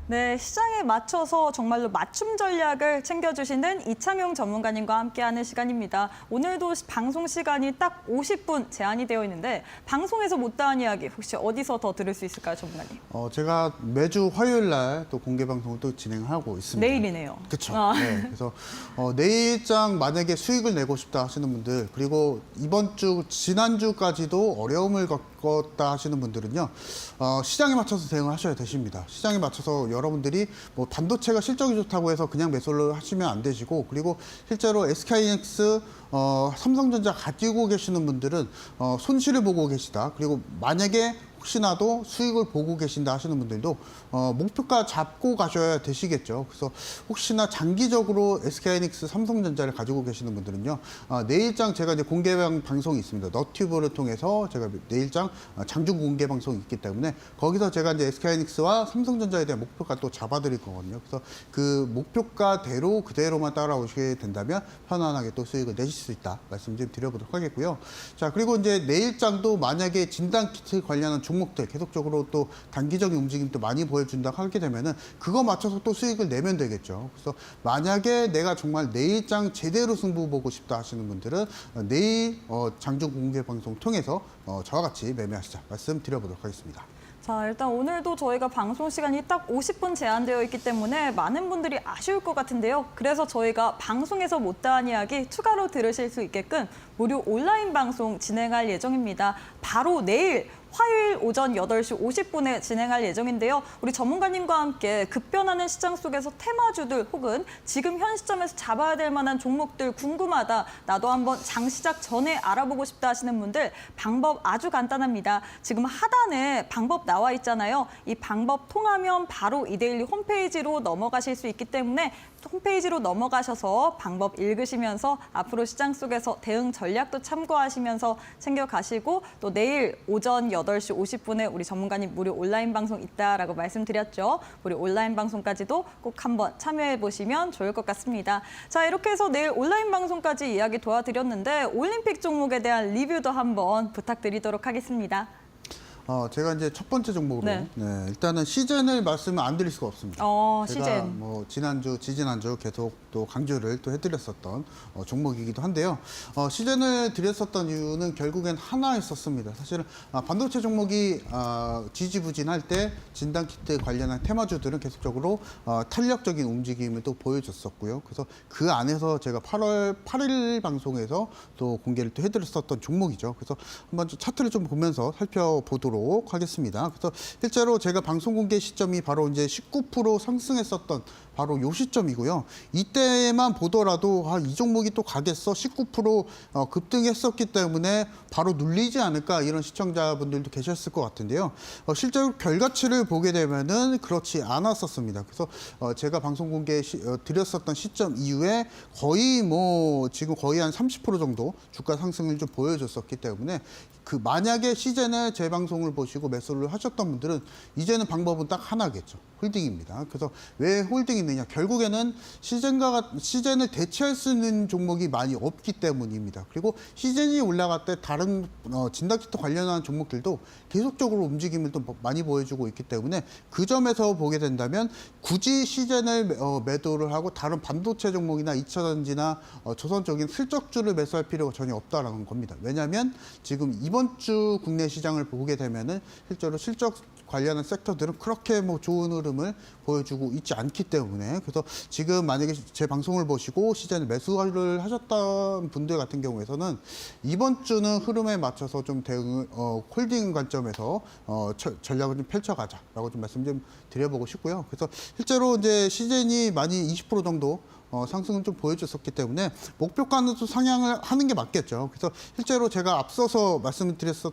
네, 시장에 맞춰서 정말로 맞춤 전략을 챙겨주시는 이창용 전문가님과 함께하는 시간입니다. 오늘도 방송 시간이 딱 50분 제한이 되어 있는데 방송에서 못다한 이야기 혹시 어디서 더 들을 수 있을까요, 전문가님? 제가 매주 화요일 날 또 공개 방송을 또 진행하고 있습니다. 내일이네요. 그렇죠. 아. 네, 그래서 내일장 만약에 수익을 내고 싶다 하시는 분들, 그리고 이번 주 지난주까지도 어려움을 겪었다 하시는 분들은요, 시장에 맞춰서 대응을 하셔야 되십니다. 시장에 맞춰서 여러분들이 뭐 반도체가 실적이 좋다고 해서 그냥 매수를 하시면 안 되시고, 그리고 실제로 SK하이닉스, 삼성전자 가지고 계시는 분들은 손실을 보고 계시다. 그리고 만약에 혹시나도 수익을 보고 계신다 하시는 분들도 목표가 잡고 가셔야 되시겠죠. 그래서 혹시나 장기적으로 SK하이닉스, 삼성전자를 가지고 계시는 분들은요, 내일장 제가 이제 공개 방송이 있습니다. 너튜브를 통해서 제가 내일장 장중 공개 방송이 있기 때문에 거기서 제가 이제 SK하이닉스와 삼성전자에 대한 목표가 또 잡아드릴 거거든요. 그래서 그 목표가대로 그대로만 따라오시게 된다면 편안하게 또 수익을 내실 수 있다 말씀 좀 드려보도록 하겠고요. 자, 그리고 이제 내일장도 만약에 진단키트 관련한 종목들 계속적으로 또 단기적인 움직임도 많이 보여준다 하게 되면은 그거 맞춰서 또 수익을 내면 되겠죠. 그래서 만약에 내가 정말 내일장 제대로 승부 보고 싶다 하시는 분들은 내일 장중 공개 방송 통해서 저와 같이 매매하시자 말씀 드려보도록 하겠습니다. 자, 일단 오늘도 저희가 방송 시간이 딱 50분 제한되어 있기 때문에 많은 분들이 아쉬울 것 같은데요. 그래서 저희가 방송에서 못다한 이야기 추가로 들으실 수 있게끔 무료 온라인 방송 진행할 예정입니다. 바로 내일 화요일 오전 8시 50분에 진행할 예정인데요. 우리 전문가님과 함께 급변하는 시장 속에서 테마주들 혹은 지금 현 시점에서 잡아야 될 만한 종목들 궁금하다. 나도 한번 장 시작 전에 알아보고 싶다 하시는 분들 방법 아주 간단합니다. 지금 하단에 방법 나와 있잖아요. 이 방법 통하면 바로 이데일리 홈페이지로 넘어가실 수 있기 때문에 홈페이지로 넘어가셔서 방법 읽으시면서 앞으로 시장 속에서 대응 전략도 참고하시면서 챙겨가시고 또 내일 오전 8시 50분에 우리 전문가님 무료 온라인 방송 있다라고 말씀드렸죠. 우리 온라인 방송까지도 꼭 한번 참여해 보시면 좋을 것 같습니다. 자, 이렇게 해서 내일 온라인 방송까지 이야기 도와드렸는데 올림픽 종목에 대한 리뷰도 한번 부탁드리도록 하겠습니다. 제가 이제 첫 번째 종목으로 네. 일단은 시즌을 말씀을 안 드릴 수가 없습니다. 제가 시즌. 뭐 지난주, 지지난주 계속 또 강조를 또 해드렸었던 종목이기도 한데요. 시즌을 드렸었던 이유는 결국엔 하나였었습니다. 사실은 반도체 종목이 지지부진할 때 진단키트 관련한 테마주들은 계속적으로 탄력적인 움직임을 또 보여줬었고요. 그래서 그 안에서 제가 8월 8일 방송에서 또 공개를 또 해드렸었던 종목이죠. 그래서 한번 차트를 좀 보면서 살펴보도록 하겠습니다. 그래서 실제로 제가 방송 공개 시점이 바로 이제 19% 상승했었던 바로 요 시점이고요. 이때만 보더라도 이 종목이 또 가겠어 19% 급등했었기 때문에 바로 눌리지 않을까 이런 시청자분들도 계셨을 것 같은데요. 실제로 결과치를 보게 되면은 그렇지 않았었습니다. 그래서 제가 방송 공개 드렸었던 시점 이후에 거의 뭐 지금 거의 한 30% 정도 주가 상승을 좀 보여줬었기 때문에 만약에 시즌에 제 방송을 보시고 매수를 하셨던 분들은 이제는 방법은 딱 하나겠죠. 홀딩입니다. 그래서 왜 홀딩이 있느냐? 결국에는 시즌을 대체할 수 있는 종목이 많이 없기 때문입니다. 그리고 시즌이 올라갈 때 다른 진단키트 관련한 종목들도 계속적으로 움직임을 또 많이 보여주고 있기 때문에 그 점에서 보게 된다면 굳이 시즌을 매도를 하고 다른 반도체 종목이나 2차전지나 조선적인 실적주를 매수할 필요가 전혀 없다라는 겁니다. 왜냐하면 지금 이번 주 국내 시장을 보게 되면은 실제로 실적 관련한 섹터들은 그렇게 뭐 좋은 흐름을 보여주고 있지 않기 때문에 그래서 지금 만약에 제 방송을 보시고 시즌에 매수를 하셨던 분들 같은 경우에서는 이번 주는 흐름에 맞춰서 좀 대응을 홀딩 관점에서 전략을 좀 펼쳐가자라고 좀 말씀 좀 드려보고 싶고요. 그래서 실제로 이제 시즌이 많이 20% 정도 상승을 좀 보여줬었기 때문에 목표가는 또 상향을 하는 게 맞겠죠. 그래서 실제로 제가 앞서서 말씀을 드렸었을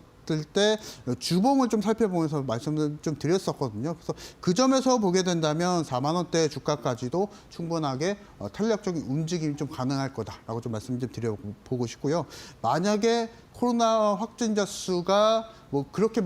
때 주봉을 좀 살펴보면서 말씀을 좀 드렸었거든요. 그래서 그 점에서 보게 된다면 4만 원대 주가까지도 충분하게 탄력적인 움직임이 좀 가능할 거다라고 좀 말씀 좀 드려보고 싶고요. 만약에 코로나 확진자 수가 뭐 그렇게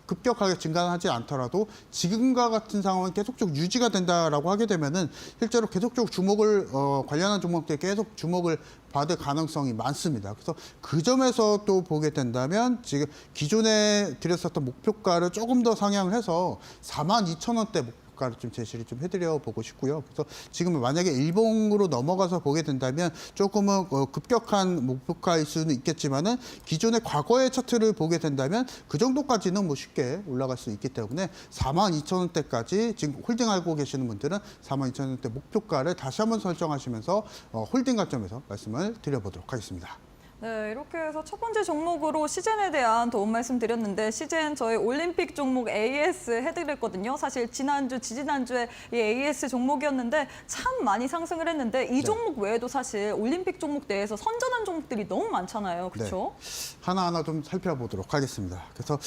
급격하게 증가하지 않더라도 지금과 같은 상황은 계속적으로 유지가 된다라고 하게 되면은 실제로 계속적으로 주목을 관련한 종목들이 계속 주목을 받을 가능성이 많습니다. 그래서 그 점에서 또 보게 된다면 지금 기존에 드렸었던 목표가를 조금 더 상향을 해서 42,000원대 가를 좀 제시를 좀 해드려 보고 싶고요. 그래서 지금 만약에 일봉으로 넘어가서 보게 된다면 조금은 급격한 목표가일 수는 있겠지만은 기존의 과거의 차트를 보게 된다면 그 정도까지는 뭐 쉽게 올라갈 수 있기 때문에 42,000원대까지 지금 홀딩하고 계시는 분들은 42,000원대 목표가를 다시 한번 설정하시면서 홀딩 관점에서 말씀을 드려보도록 하겠습니다. 네, 이렇게 해서 첫 번째 종목으로 시젠에 대한 도움 말씀드렸는데 시젠 저희 올림픽 종목 AS 해드렸거든요. 사실 지난주, 지지난주에 이 AS 종목이었는데 참 많이 상승을 했는데 이 종목 외에도 사실 올림픽 종목 내에서 선전한 종목들이 너무 많잖아요. 그렇죠? 네. 하나하나 좀 살펴보도록 하겠습니다. 그래서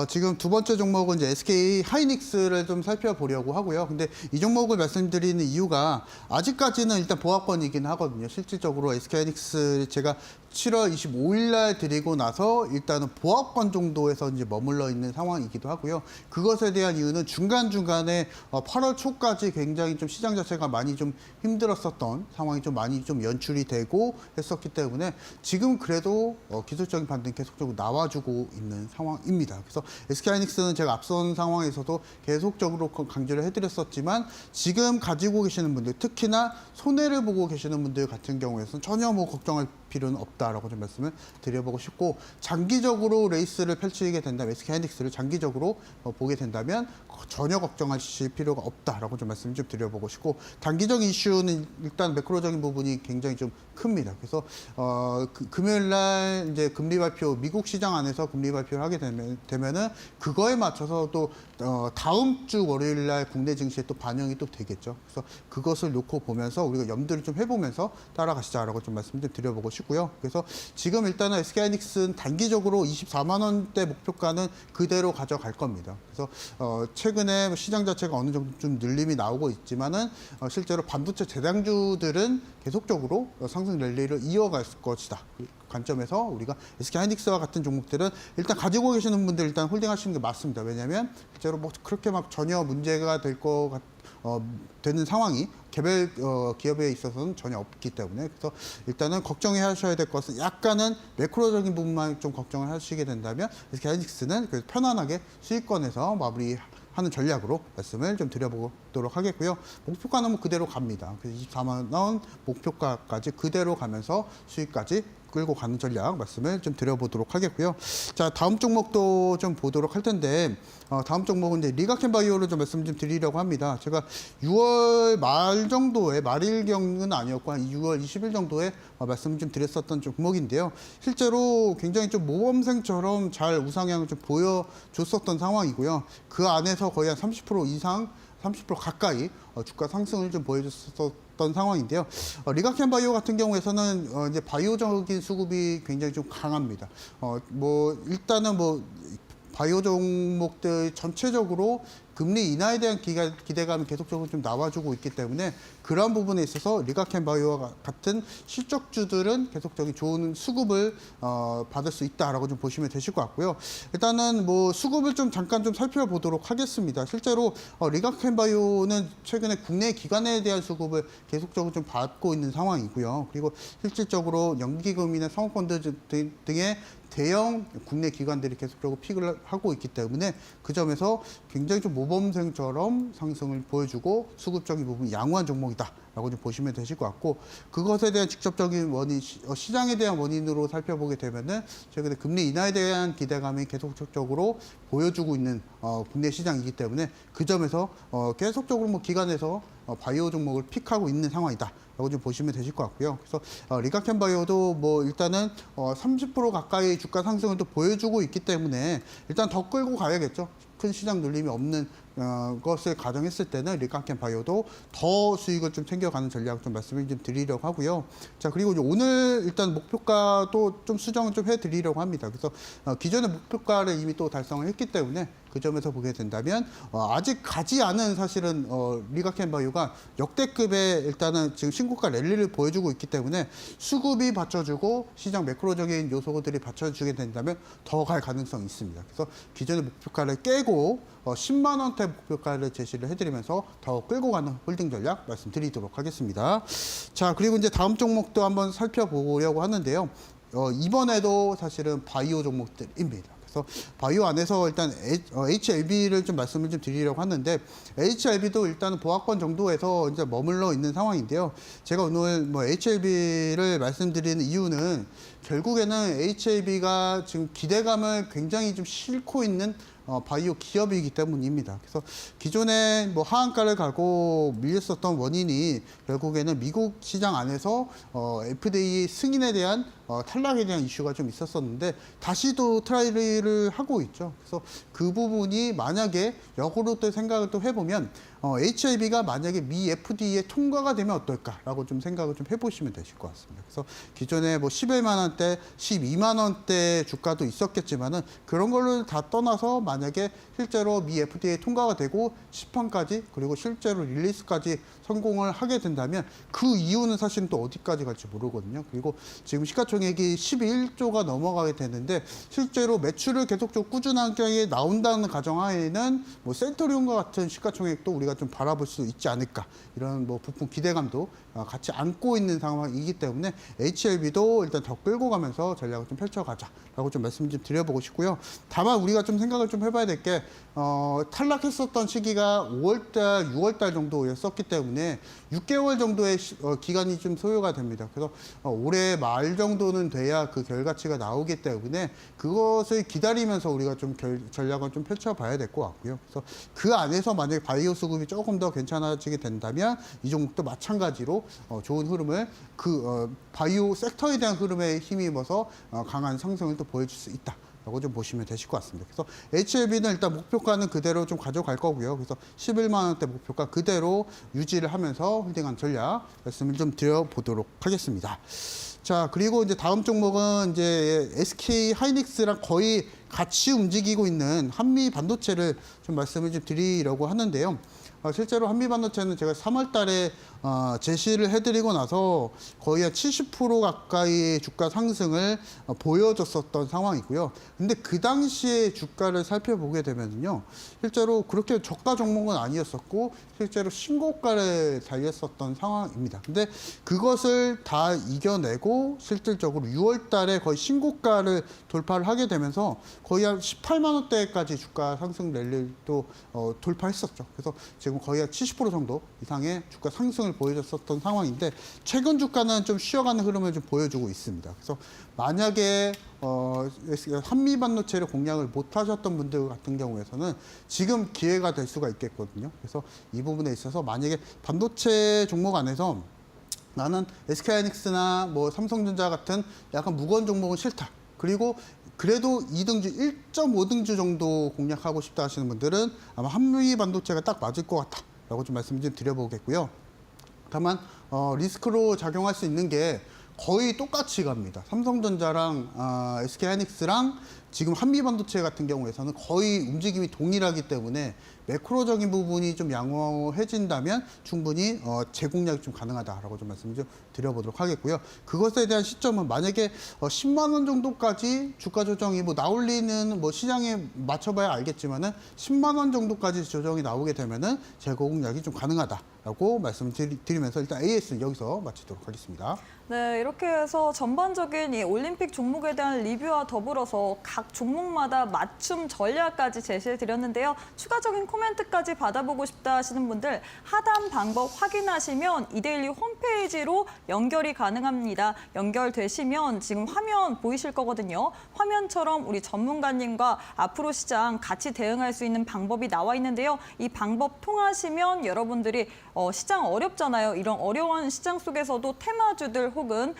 지금 두 번째 종목은 이제 SK 하이닉스를 좀 살펴보려고 하고요. 근데 이 종목을 말씀드리는 이유가 아직까지는 일단 보합권이긴 하거든요. 실질적으로 SK 하이닉스 제가 7월 25일 날 드리고 나서 일단은 보합권 정도에서 이제 머물러 있는 상황이기도 하고요. 그것에 대한 이유는 중간중간에 8월 초까지 굉장히 좀 시장 자체가 많이 좀 힘들었었던 상황이 좀 많이 좀 연출이 되고 했었기 때문에 지금 그래도 기술적인 반등이 계속적으로 나와주고 있는 상황입니다. 그래서 SK하이닉스는 제가 앞선 상황에서도 계속적으로 강조를 해드렸었지만 지금 가지고 계시는 분들, 특히나 손해를 보고 계시는 분들 같은 경우에는 전혀 뭐 걱정할 필요는 없다라고 좀 말씀을 드려보고 싶고, 장기적으로 레이스를 펼치게 된다면 SK하이닉스를 장기적으로 보게 된다면 전혀 걱정하실 필요가 없다라고 좀 말씀 좀 드려보고 싶고, 단기적인 이슈는 일단 매크로적인 부분이 굉장히 좀 큽니다. 그래서 금요일 날 이제 금리 발표, 미국 시장 안에서 금리 발표를 하게 되면은 그거에 맞춰서 또 다음 주 월요일 날 국내 증시에 또 반영이 또 되겠죠. 그래서 그것을 놓고 보면서 우리가 염두를 좀 해보면서 따라가시자라고 좀 말씀 좀 드려보고 싶고요. 그래서 지금 일단은 SK하이닉스는 단기적으로 24만 원대 목표가는 그대로 가져갈 겁니다. 그래서 최근에 시장 자체가 어느 정도 좀 늘림이 나오고 있지만은 실제로 반도체 대장주들은 계속적으로 상승 랠리를 이어갈 것이다. 그 관점에서 우리가 SK하이닉스와 같은 종목들은 일단 가지고 계시는 분들 일단 홀딩하시는 게 맞습니다. 왜냐하면 실제로 뭐 그렇게 막 전혀 문제가 되는 상황이 개별 기업에 있어서는 전혀 없기 때문에, 그래서 일단은 걱정해 하셔야 될 것은 약간은 매크로적인 부분만 좀 걱정을 하시게 된다면 SK하이닉스는 그래서 편안하게 수익권에서 마무리하는 전략으로 말씀을 좀 드려보도록 하겠고요. 목표가는 뭐 그대로 갑니다. 그래서 24만 원 목표가까지 그대로 가면서 수익까지 끌고 가는 전략 말씀을 좀 드려보도록 하겠고요. 자, 다음 종목도 좀 보도록 할 텐데, 다음 종목은 이제 리가켄바이오를 좀 말씀 좀 드리려고 합니다. 제가 6월 말 정도에, 말일경은 아니었고 한 6월 20일 정도에 말씀 좀 드렸었던 종목인데요. 실제로 굉장히 좀 모범생처럼 잘 우상향을 좀 보여줬었던 상황이고요. 그 안에서 거의 한 30% 이상 30% 가까이 주가 상승을 좀 보여줬었던 상황인데요. 리가켄바이오 같은 경우에서는 이제 바이오적인 수급이 굉장히 좀 강합니다. 뭐 일단은 뭐 바이오 종목들 전체적으로 금리 인하에 대한 기대감이 계속적으로 좀 나와주고 있기 때문에 그러한 부분에 있어서 리가켄바이오와 같은 실적주들은 계속적인 좋은 수급을 받을 수 있다라고 좀 보시면 되실 것 같고요. 일단은 뭐 수급을 좀 잠깐 좀 살펴보도록 하겠습니다. 실제로 리가켄바이오는 최근에 국내 기관에 대한 수급을 계속적으로 좀 받고 있는 상황이고요. 그리고 실질적으로 연기금이나 상호펀드 등의 대형 국내 기관들이 계속적으로 픽을 하고 있기 때문에 그 점에서 굉장히 좀 모범생처럼 상승을 보여주고 수급적인 부분이 양호한 종목이다라고 좀 보시면 되실 것 같고 그것에 대한 직접적인 원인, 시장에 대한 원인으로 살펴보게 되면은 최근에 금리 인하에 대한 기대감이 계속적으로 보여주고 있는 국내 시장이기 때문에 그 점에서 계속적으로 뭐 기관에서 바이오 종목을 픽하고 있는 상황이다. 라고 좀 보시면 되실 것 같고요. 그래서 리가켄바이오도 뭐 일단은 30% 가까이 주가 상승을 또 보여주고 있기 때문에 일단 더 끌고 가야겠죠. 큰 시장 눌림이 없는 것을 가정했을 때는 리가켄바이오도 더 수익을 좀 챙겨가는 전략을 좀 말씀을 좀 드리려고 하고요. 자, 그리고 이제 오늘 일단 목표가도 좀 수정을 좀 해드리려고 합니다. 그래서 기존의 목표가를 이미 또 달성을 했기 때문에 그 점에서 보게 된다면 아직 가지 않은 사실은 리가켄바이오가 역대급의 일단은 지금 신고가 랠리를 보여주고 있기 때문에 수급이 받쳐주고 시장 매크로적인 요소들이 받쳐주게 된다면 더 갈 가능성이 있습니다. 그래서 기존의 목표가를 깨고 10만 원대 목표가를 제시를 해드리면서 더 끌고 가는 홀딩 전략 말씀드리도록 하겠습니다. 자, 그리고 이제 다음 종목도 한번 살펴보려고 하는데요. 이번에도 사실은 바이오 종목들입니다. 그래서 바이오 안에서 일단 HLB를 좀 말씀을 좀 드리려고 하는데 HLB도 일단은 보합권 정도에서 이제 머물러 있는 상황인데요. 제가 오늘 뭐 HLB를 말씀드리는 이유는 결국에는 HLB가 지금 기대감을 굉장히 좀 싣고 있는 바이오 기업이기 때문입니다. 그래서 기존에 뭐 하한가를 가고 밀렸었던 원인이 결국에는 미국 시장 안에서 FDA 승인에 대한 탈락에 대한 이슈가 좀 있었었는데 다시 또 트라이를 하고 있죠. 그래서 그 부분이 만약에 역으로 또 생각을 또 해보면 HIB가 만약에 미 FDA에 통과가 되면 어떨까라고 좀 생각을 좀 해보시면 되실 것 같습니다. 그래서 기존에 뭐 11만 원대, 12만 원대 주가도 있었겠지만은 그런 거를 다 떠나서 만약에 실제로 미 FDA 통과가 되고 시판까지 그리고 실제로 릴리스까지 성공을 하게 된다면 그 이유는 사실은 또 어디까지 갈지 모르거든요. 그리고 지금 시가총액이 11조가 넘어가게 되는데 실제로 매출을 계속적으로 꾸준하게 나온다는 가정하에는 뭐 센토리온과 같은 시가총액도 우리가 좀 바라볼 수 있지 않을까 이런 뭐 부품 기대감도 같이 안고 있는 상황이기 때문에 HLB도 일단 더 끌고 가면서 전략을 좀 펼쳐가자라고 좀 말씀 좀 드려보고 싶고요. 다만 우리가 좀 생각을 좀 해봐야 될 게 탈락했었던 시기가 5월달, 6월달 정도였었기 때문에 6개월 정도의 기간이 좀 소요가 됩니다. 그래서 올해 말 정도는 돼야 그 결과치가 나오기 때문에 그것을 기다리면서 우리가 좀 전략을 좀 펼쳐봐야 될 것 같고요. 그래서 그 안에서 만약에 바이오 수급이 조금 더 괜찮아지게 된다면 이 종목도 마찬가지로 좋은 흐름을 바이오 섹터에 대한 흐름에 힘입어서 강한 상승을 또 보여줄 수 있다. 라고 좀 보시면 되실 것 같습니다. 그래서 HLB는 일단 목표가는 그대로 좀 가져갈 거고요. 그래서 11만 원대 목표가 그대로 유지를 하면서 홀딩한 전략 말씀을 좀 드려보도록 하겠습니다. 자, 그리고 이제 다음 종목은 이제 SK 하이닉스랑 거의 같이 움직이고 있는 한미 반도체를 좀 말씀을 좀 드리려고 하는데요. 실제로 한미반도체는 제가 3월 달에 제시를 해드리고 나서 거의 한 70% 가까이 주가 상승을 보여줬었던 상황이고요. 근데 그 당시에 주가를 살펴보게 되면요. 실제로 그렇게 저가 종목은 아니었었고 실제로 신고가를 달렸었던 상황입니다. 근데 그것을 다 이겨내고 실질적으로 6월 달에 거의 신고가를 돌파를 하게 되면서 거의 한 18만 원대까지 주가 상승 랠리를 또 돌파했었죠. 그래서 지금 거의 한 70% 정도 이상의 주가 상승을 보여줬었던 상황인데 최근 주가는 좀 쉬어가는 흐름을 좀 보여주고 있습니다. 그래서 만약에 한미 반도체를 공략을 못 하셨던 분들 같은 경우에서는 지금 기회가 될 수가 있겠거든요. 그래서 이 부분에 있어서 만약에 반도체 종목 안에서 나는 SK하이닉스나 뭐 삼성전자 같은 약간 무거운 종목은 싫다. 그리고 그래도 2등주, 1.5등주 정도 공략하고 싶다 하시는 분들은 아마 한미 반도체가 딱 맞을 것 같다. 있다라고 좀 말씀 좀 드려보겠고요. 다만 리스크로 작용할 수 있는 게 거의 똑같이 갑니다. 삼성전자랑 SK하이닉스랑 지금 한미반도체 같은 경우에서는 거의 움직임이 동일하기 때문에 매크로적인 부분이 좀 양호해진다면 충분히 재공략이 좀 가능하다라고 좀 말씀 좀 드려보도록 하겠고요. 그것에 대한 시점은 만약에 10만 원 정도까지 주가 조정이 뭐 나올 리는 뭐 시장에 맞춰봐야 알겠지만은 10만 원 정도까지 조정이 나오게 되면은 재공략이 좀 가능하다라고 말씀을 드리면서 일단 AS는 여기서 마치도록 하겠습니다. 네, 이렇게 해서 전반적인 이 올림픽 종목에 대한 리뷰와 더불어서 각 종목마다 맞춤 전략까지 제시해 드렸는데요. 추가적인 코멘트까지 받아보고 싶다 하시는 분들 하단 방법 확인하시면 이데일리 홈페이지로 연결이 가능합니다. 연결되시면 지금 화면 보이실 거거든요. 화면처럼 우리 전문가님과 앞으로 시장 같이 대응할 수 있는 방법이 나와 있는데요. 이 방법 통하시면 여러분들이 시장 어렵잖아요. 이런 어려운 시장 속에서도 테마주들 혹은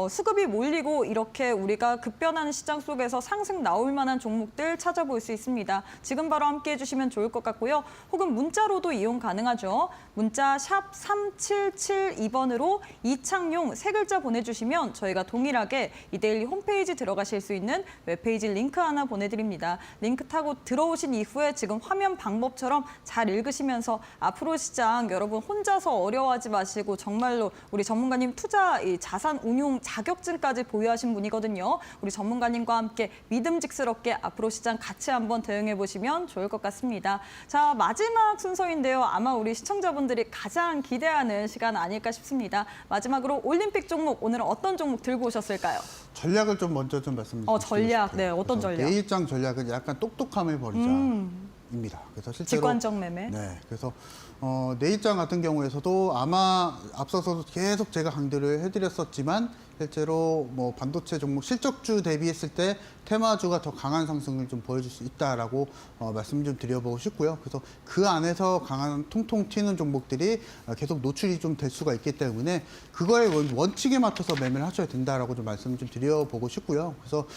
수급이 몰리고 이렇게 우리가 급변하는 시장 속에서 상승 나올 만한 종목들 찾아볼 수 있습니다. 지금 바로 함께해 주시면 좋을 것 같고요. 혹은 문자로도 이용 가능하죠. 문자 샵 3772번으로 이창용 3글자 보내주시면 저희가 동일하게 이데일리 홈페이지 들어가실 수 있는 웹페이지 링크 하나 보내드립니다. 링크 타고 들어오신 이후에 지금 화면 방법처럼 잘 읽으시면서 앞으로 시장 여러분 혼자서 어려워하지 마시고 정말로 우리 전문가님 투자 자산 운용 자격증까지 보유하신 분이거든요. 우리 전문가님과 함께 믿음직스럽게 앞으로 시장 같이 한번 대응해 보시면 좋을 것 같습니다. 자, 마지막 순서인데요. 아마 우리 시청자분들이 가장 기대하는 시간 아닐까 싶습니다. 마지막으로 올림픽 종목 오늘은 어떤 종목 들고 오셨을까요? 전략을 좀 먼저 좀 말씀드리고 전략. 싶어요. 네, 어떤 그래서 전략? 내일장 전략은 약간 똑똑함을 벌이자입니다. 그래서 실제로 직관적 매매. 네, 그래서 내일장 같은 경우에서도 아마 앞서서도 계속 제가 강조를 해드렸었지만 실제로 뭐 반도체 종목 실적주 대비했을 때 테마주가 더 강한 상승을 좀 보여줄 수 있다라고 말씀 좀 드려보고 싶고요. 그래서 그 안에서 강한 통통 튀는 종목들이 계속 노출이 좀 될 수가 있기 때문에 그거에 원칙에 맞춰서 매매를 하셔야 된다라고 좀 말씀 좀 드려보고 싶고요. 그래서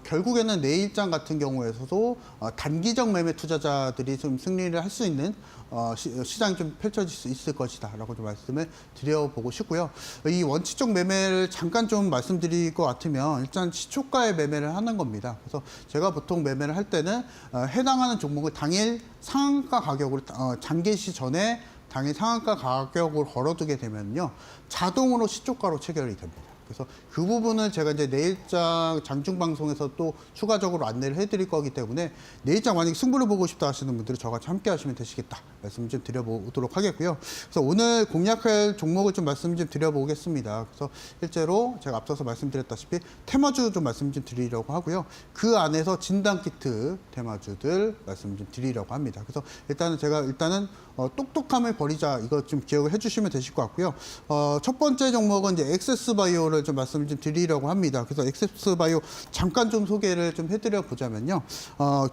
결국에는 내일장 같은 경우에서도 단기적 매매 투자자들이 좀 승리를 할 수 있는 시장이 좀 펼쳐질 수 있을 것이다라고 좀 말씀을 드려보고 싶고요. 이 원칙적 매매를 잠깐 좀 말씀드릴 것 같으면 일단 시초가에 매매를 하는 겁니다. 그래서 제가 보통 매매를 할 때는 해당하는 종목을 당일 상한가 가격으로 장개시 전에 당일 상한가 가격으로 걸어두게 되면요 자동으로 시초가로 체결이 됩니다. 그래서 그 부분을 제가 이제 내일장 장중 방송에서 또 추가적으로 안내를 해드릴 거기 때문에 내일장 만약에 승부를 보고 싶다 하시는 분들은 저같이 함께 하시면 되시겠다 말씀 좀 드려보도록 하겠고요. 그래서 오늘 공략할 종목을 좀 말씀 좀 드려보겠습니다. 그래서 실제로 제가 앞서서 말씀드렸다시피 테마주 좀 말씀 좀 드리려고 하고요. 그 안에서 진단키트 테마주들 말씀 좀 드리려고 합니다. 그래서 일단은 똑똑함을 버리자 이거 좀 기억을 해주시면 되실 것 같고요. 첫 번째 종목은 이제 엑세스바이오를 좀 말씀을 좀 드리려고 합니다. 그래서 엑세스바이오 잠깐 좀 소개를 좀 해드려 보자면요.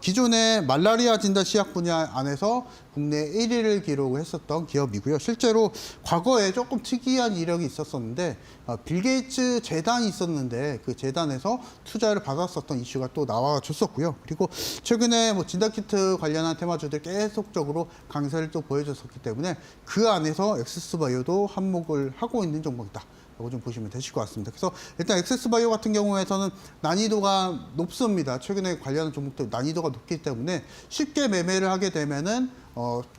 기존의 말라리아 진단 시약 분야 안에서 국내 1위를 기록했었던 기업이고요. 실제로 과거에 조금 특이한 이력이 있었었는데 빌 게이츠 재단이 있었는데 그 재단에서 투자를 받았었던 이슈가 또 나와줬었고요. 그리고 최근에 뭐 진단키트 관련한 테마주들 계속적으로 강세를 또 보여줬었기 때문에 그 안에서 엑세스바이오도 한몫을 하고 있는 종목이다. 라고 좀 보시면 되실 것 같습니다. 그래서 일단 엑세스바이오 같은 경우에서는 난이도가 높습니다. 최근에 관련한 종목들 난이도가 높기 때문에 쉽게 매매를 하게 되면은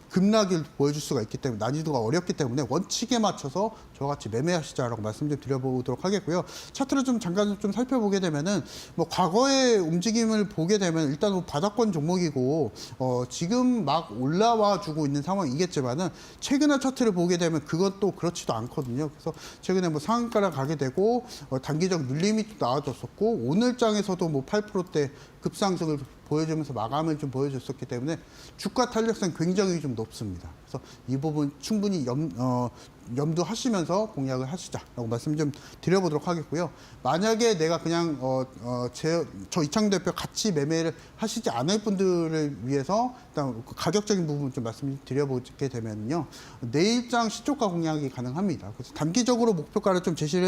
급락을 보여줄 수가 있기 때문에 난이도가 어렵기 때문에 원칙에 맞춰서 저와 같이 매매하시자라고 말씀 좀 드려보도록 하겠고요. 차트를 좀 잠깐 좀 살펴보게 되면은 뭐 과거의 움직임을 보게 되면 일단 뭐 바닥권 종목이고 지금 막 올라와 주고 있는 상황이겠지만은 최근의 차트를 보게 되면 그것도 그렇지도 않거든요. 그래서 최근에 뭐 상한가를 가게 되고 단기적 눌림이 또 나와줬었고 오늘장에서도 뭐 8%대 급상승을 보여주면서 마감을 좀 보여줬었기 때문에 주가 탄력성 굉장히 좀 높습니다. 그래서 이 부분 충분히 염두하시면서 공략을 하시자라고 말씀 좀 드려보도록 하겠고요. 만약에 내가 그냥 저 이창용 대표 같이 매매를 하시지 않을 분들을 위해서 일단 그 가격적인 부분 좀 말씀드려보게 되면요, 내일장 시초가 공략이 가능합니다. 그래서 단기적으로 목표가를 좀 제시를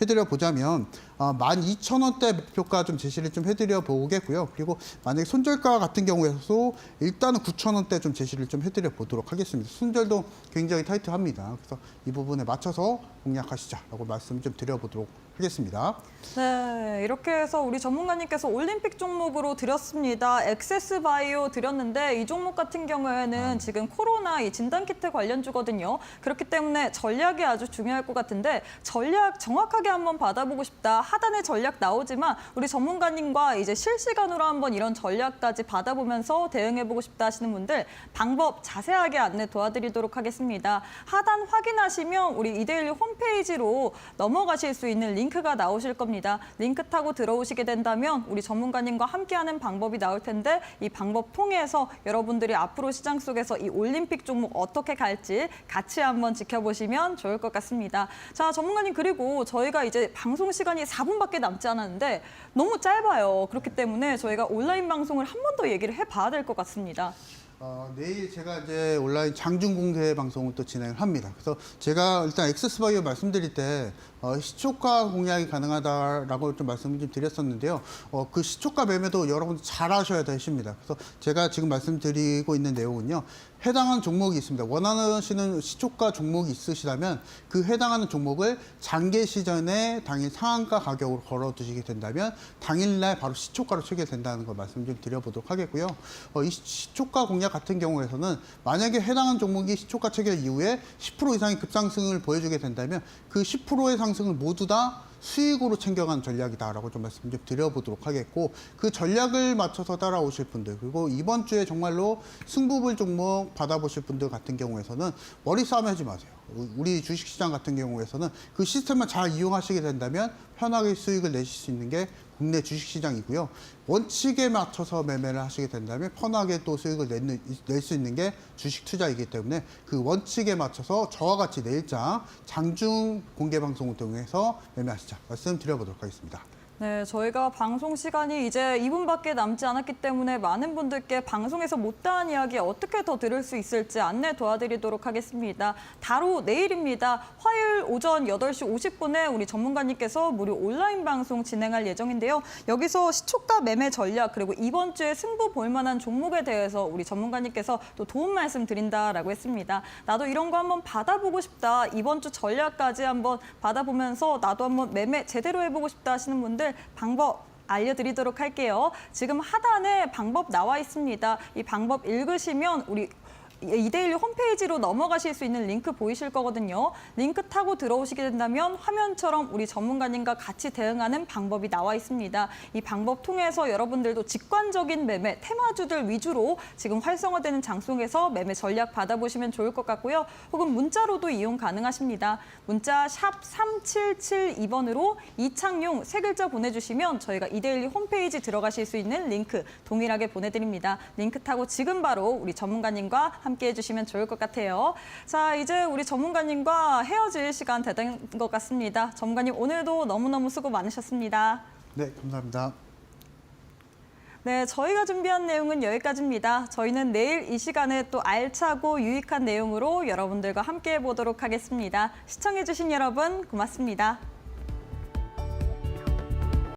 해드려 보자면 12,000원대 목표가 좀 제시를 좀 해드려 보겠고요. 그리고 만약에 손절가 같은 경우에도 일단은 9,000원대 좀 제시를 좀 해드려 보도록 하겠습니다. 손절도 굉장히 타이트합니다. 그래서 이 부분에 맞춰서 공략하시자라고 말씀 좀 드려보도록 하겠습니다. 네, 이렇게 해서 우리 전문가님께서 올림픽 종목으로 드렸습니다. 액세스 바이오 드렸는데 이 종목 같은 경우에는 지금 코로나 이 진단키트 관련주거든요. 그렇기 때문에 전략이 아주 중요할 것 같은데 전략 정확하게 한번 받아보고 싶다. 하단에 전략 나오지만 우리 전문가님과 이제 실시간으로 한번 이런 전략까지 받아보면서 대응해보고 싶다 하시는 분들 방법 자세하게 안내 도와드리도록 하겠습니다. 하단 확인하시면 우리 이데일리 홈페이지로 넘어가실 수 있는 링크가 나오실 겁니다. 링크 타고 들어오시게 된다면 우리 전문가님과 함께하는 방법이 나올 텐데 이 방법 통해서 여러분들이 앞으로 시장 속에서 이 올림픽 종목 어떻게 갈지 같이 한번 지켜보시면 좋을 것 같습니다. 자, 전문가님 그리고 저희가 이제 방송 시간이 4분밖에 남지 않았는데 너무 짧아요. 그렇기 때문에 저희가 온라인 방송을 한 번 더 얘기를 해봐야 될 것 같습니다. 내일 제가 이제 온라인 장중 공개 방송을 또 진행을 합니다. 그래서 제가 일단 액세스바이오 말씀드릴 때 시초가 공략이 가능하다라고 좀 말씀을 좀 드렸었는데요. 그 시초가 매매도 여러분 잘 하셔야 되십니다. 그래서 제가 지금 말씀드리고 있는 내용은요, 해당하는 종목이 있습니다. 원하시는 시초가 종목이 있으시다면 그 해당하는 종목을 장계 시전에 당일 상한가 가격으로 걸어두시게 된다면 당일날 바로 시초가로 체결된다는 걸 말씀 좀 드려보도록 하겠고요. 이 시초가 공략 같은 경우에서는 만약에 해당하는 종목이 시초가 체결 이후에 10% 이상의 급상승을 보여주게 된다면 그 10%의 상승을 모두 다 수익으로 챙겨가는 전략이다라고 좀 말씀 좀 드려보도록 하겠고, 그 전략을 맞춰서 따라오실 분들, 그리고 이번 주에 정말로 승부볼 종목 받아보실 분들 같은 경우에서는 머리 싸움 하지 마세요. 우리 주식시장 같은 경우에서는 그 시스템만 잘 이용하시게 된다면 편하게 수익을 내실 수 있는 게 국내 주식시장이고요. 원칙에 맞춰서 매매를 하시게 된다면 편하게 또 수익을 낼 수 있는 게 주식 투자이기 때문에 그 원칙에 맞춰서 저와 같이 내일장 장중 공개 방송을 통해서 매매하시자 말씀드려보도록 하겠습니다. 네, 저희가 방송 시간이 이제 2분밖에 남지 않았기 때문에 많은 분들께 방송에서 못다한 이야기 어떻게 더 들을 수 있을지 안내 도와드리도록 하겠습니다. 바로 내일입니다. 화요일 오전 8시 50분에 우리 전문가님께서 무료 온라인 방송 진행할 예정인데요. 여기서 시초가 매매 전략 그리고 이번 주에 승부 볼 만한 종목에 대해서 우리 전문가님께서 또 도움 말씀 드린다라고 했습니다. 나도 이런 거 한번 받아보고 싶다. 이번 주 전략까지 한번 받아보면서 나도 한번 매매 제대로 해보고 싶다 하시는 분들 방법 알려드리도록 할게요. 지금 하단에 방법 나와 있습니다. 이 방법 읽으시면 우리 이데일리 홈페이지로 넘어가실 수 있는 링크 보이실 거거든요. 링크 타고 들어오시게 된다면 화면처럼 우리 전문가님과 같이 대응하는 방법이 나와 있습니다. 이 방법 통해서 여러분들도 직관적인 매매, 테마주들 위주로 지금 활성화되는 장속에서 매매 전략 받아보시면 좋을 것 같고요. 혹은 문자로도 이용 가능하십니다. 문자 샵 3772번으로 이창용 세 글자 보내주시면 저희가 이데일리 홈페이지 들어가실 수 있는 링크 동일하게 보내드립니다. 링크 타고 지금 바로 우리 전문가님과 함께 해주시면 좋을 것 같아요. 자, 이제 우리 전문가님과 헤어질 시간 되는 것 같습니다. 전문가님 오늘도 너무너무 수고 많으셨습니다. 네, 감사합니다. 네, 저희가 준비한 내용은 여기까지입니다. 저희는 내일 이 시간에 또 알차고 유익한 내용으로 여러분들과 함께 해보도록 하겠습니다. 시청해주신 여러분 고맙습니다.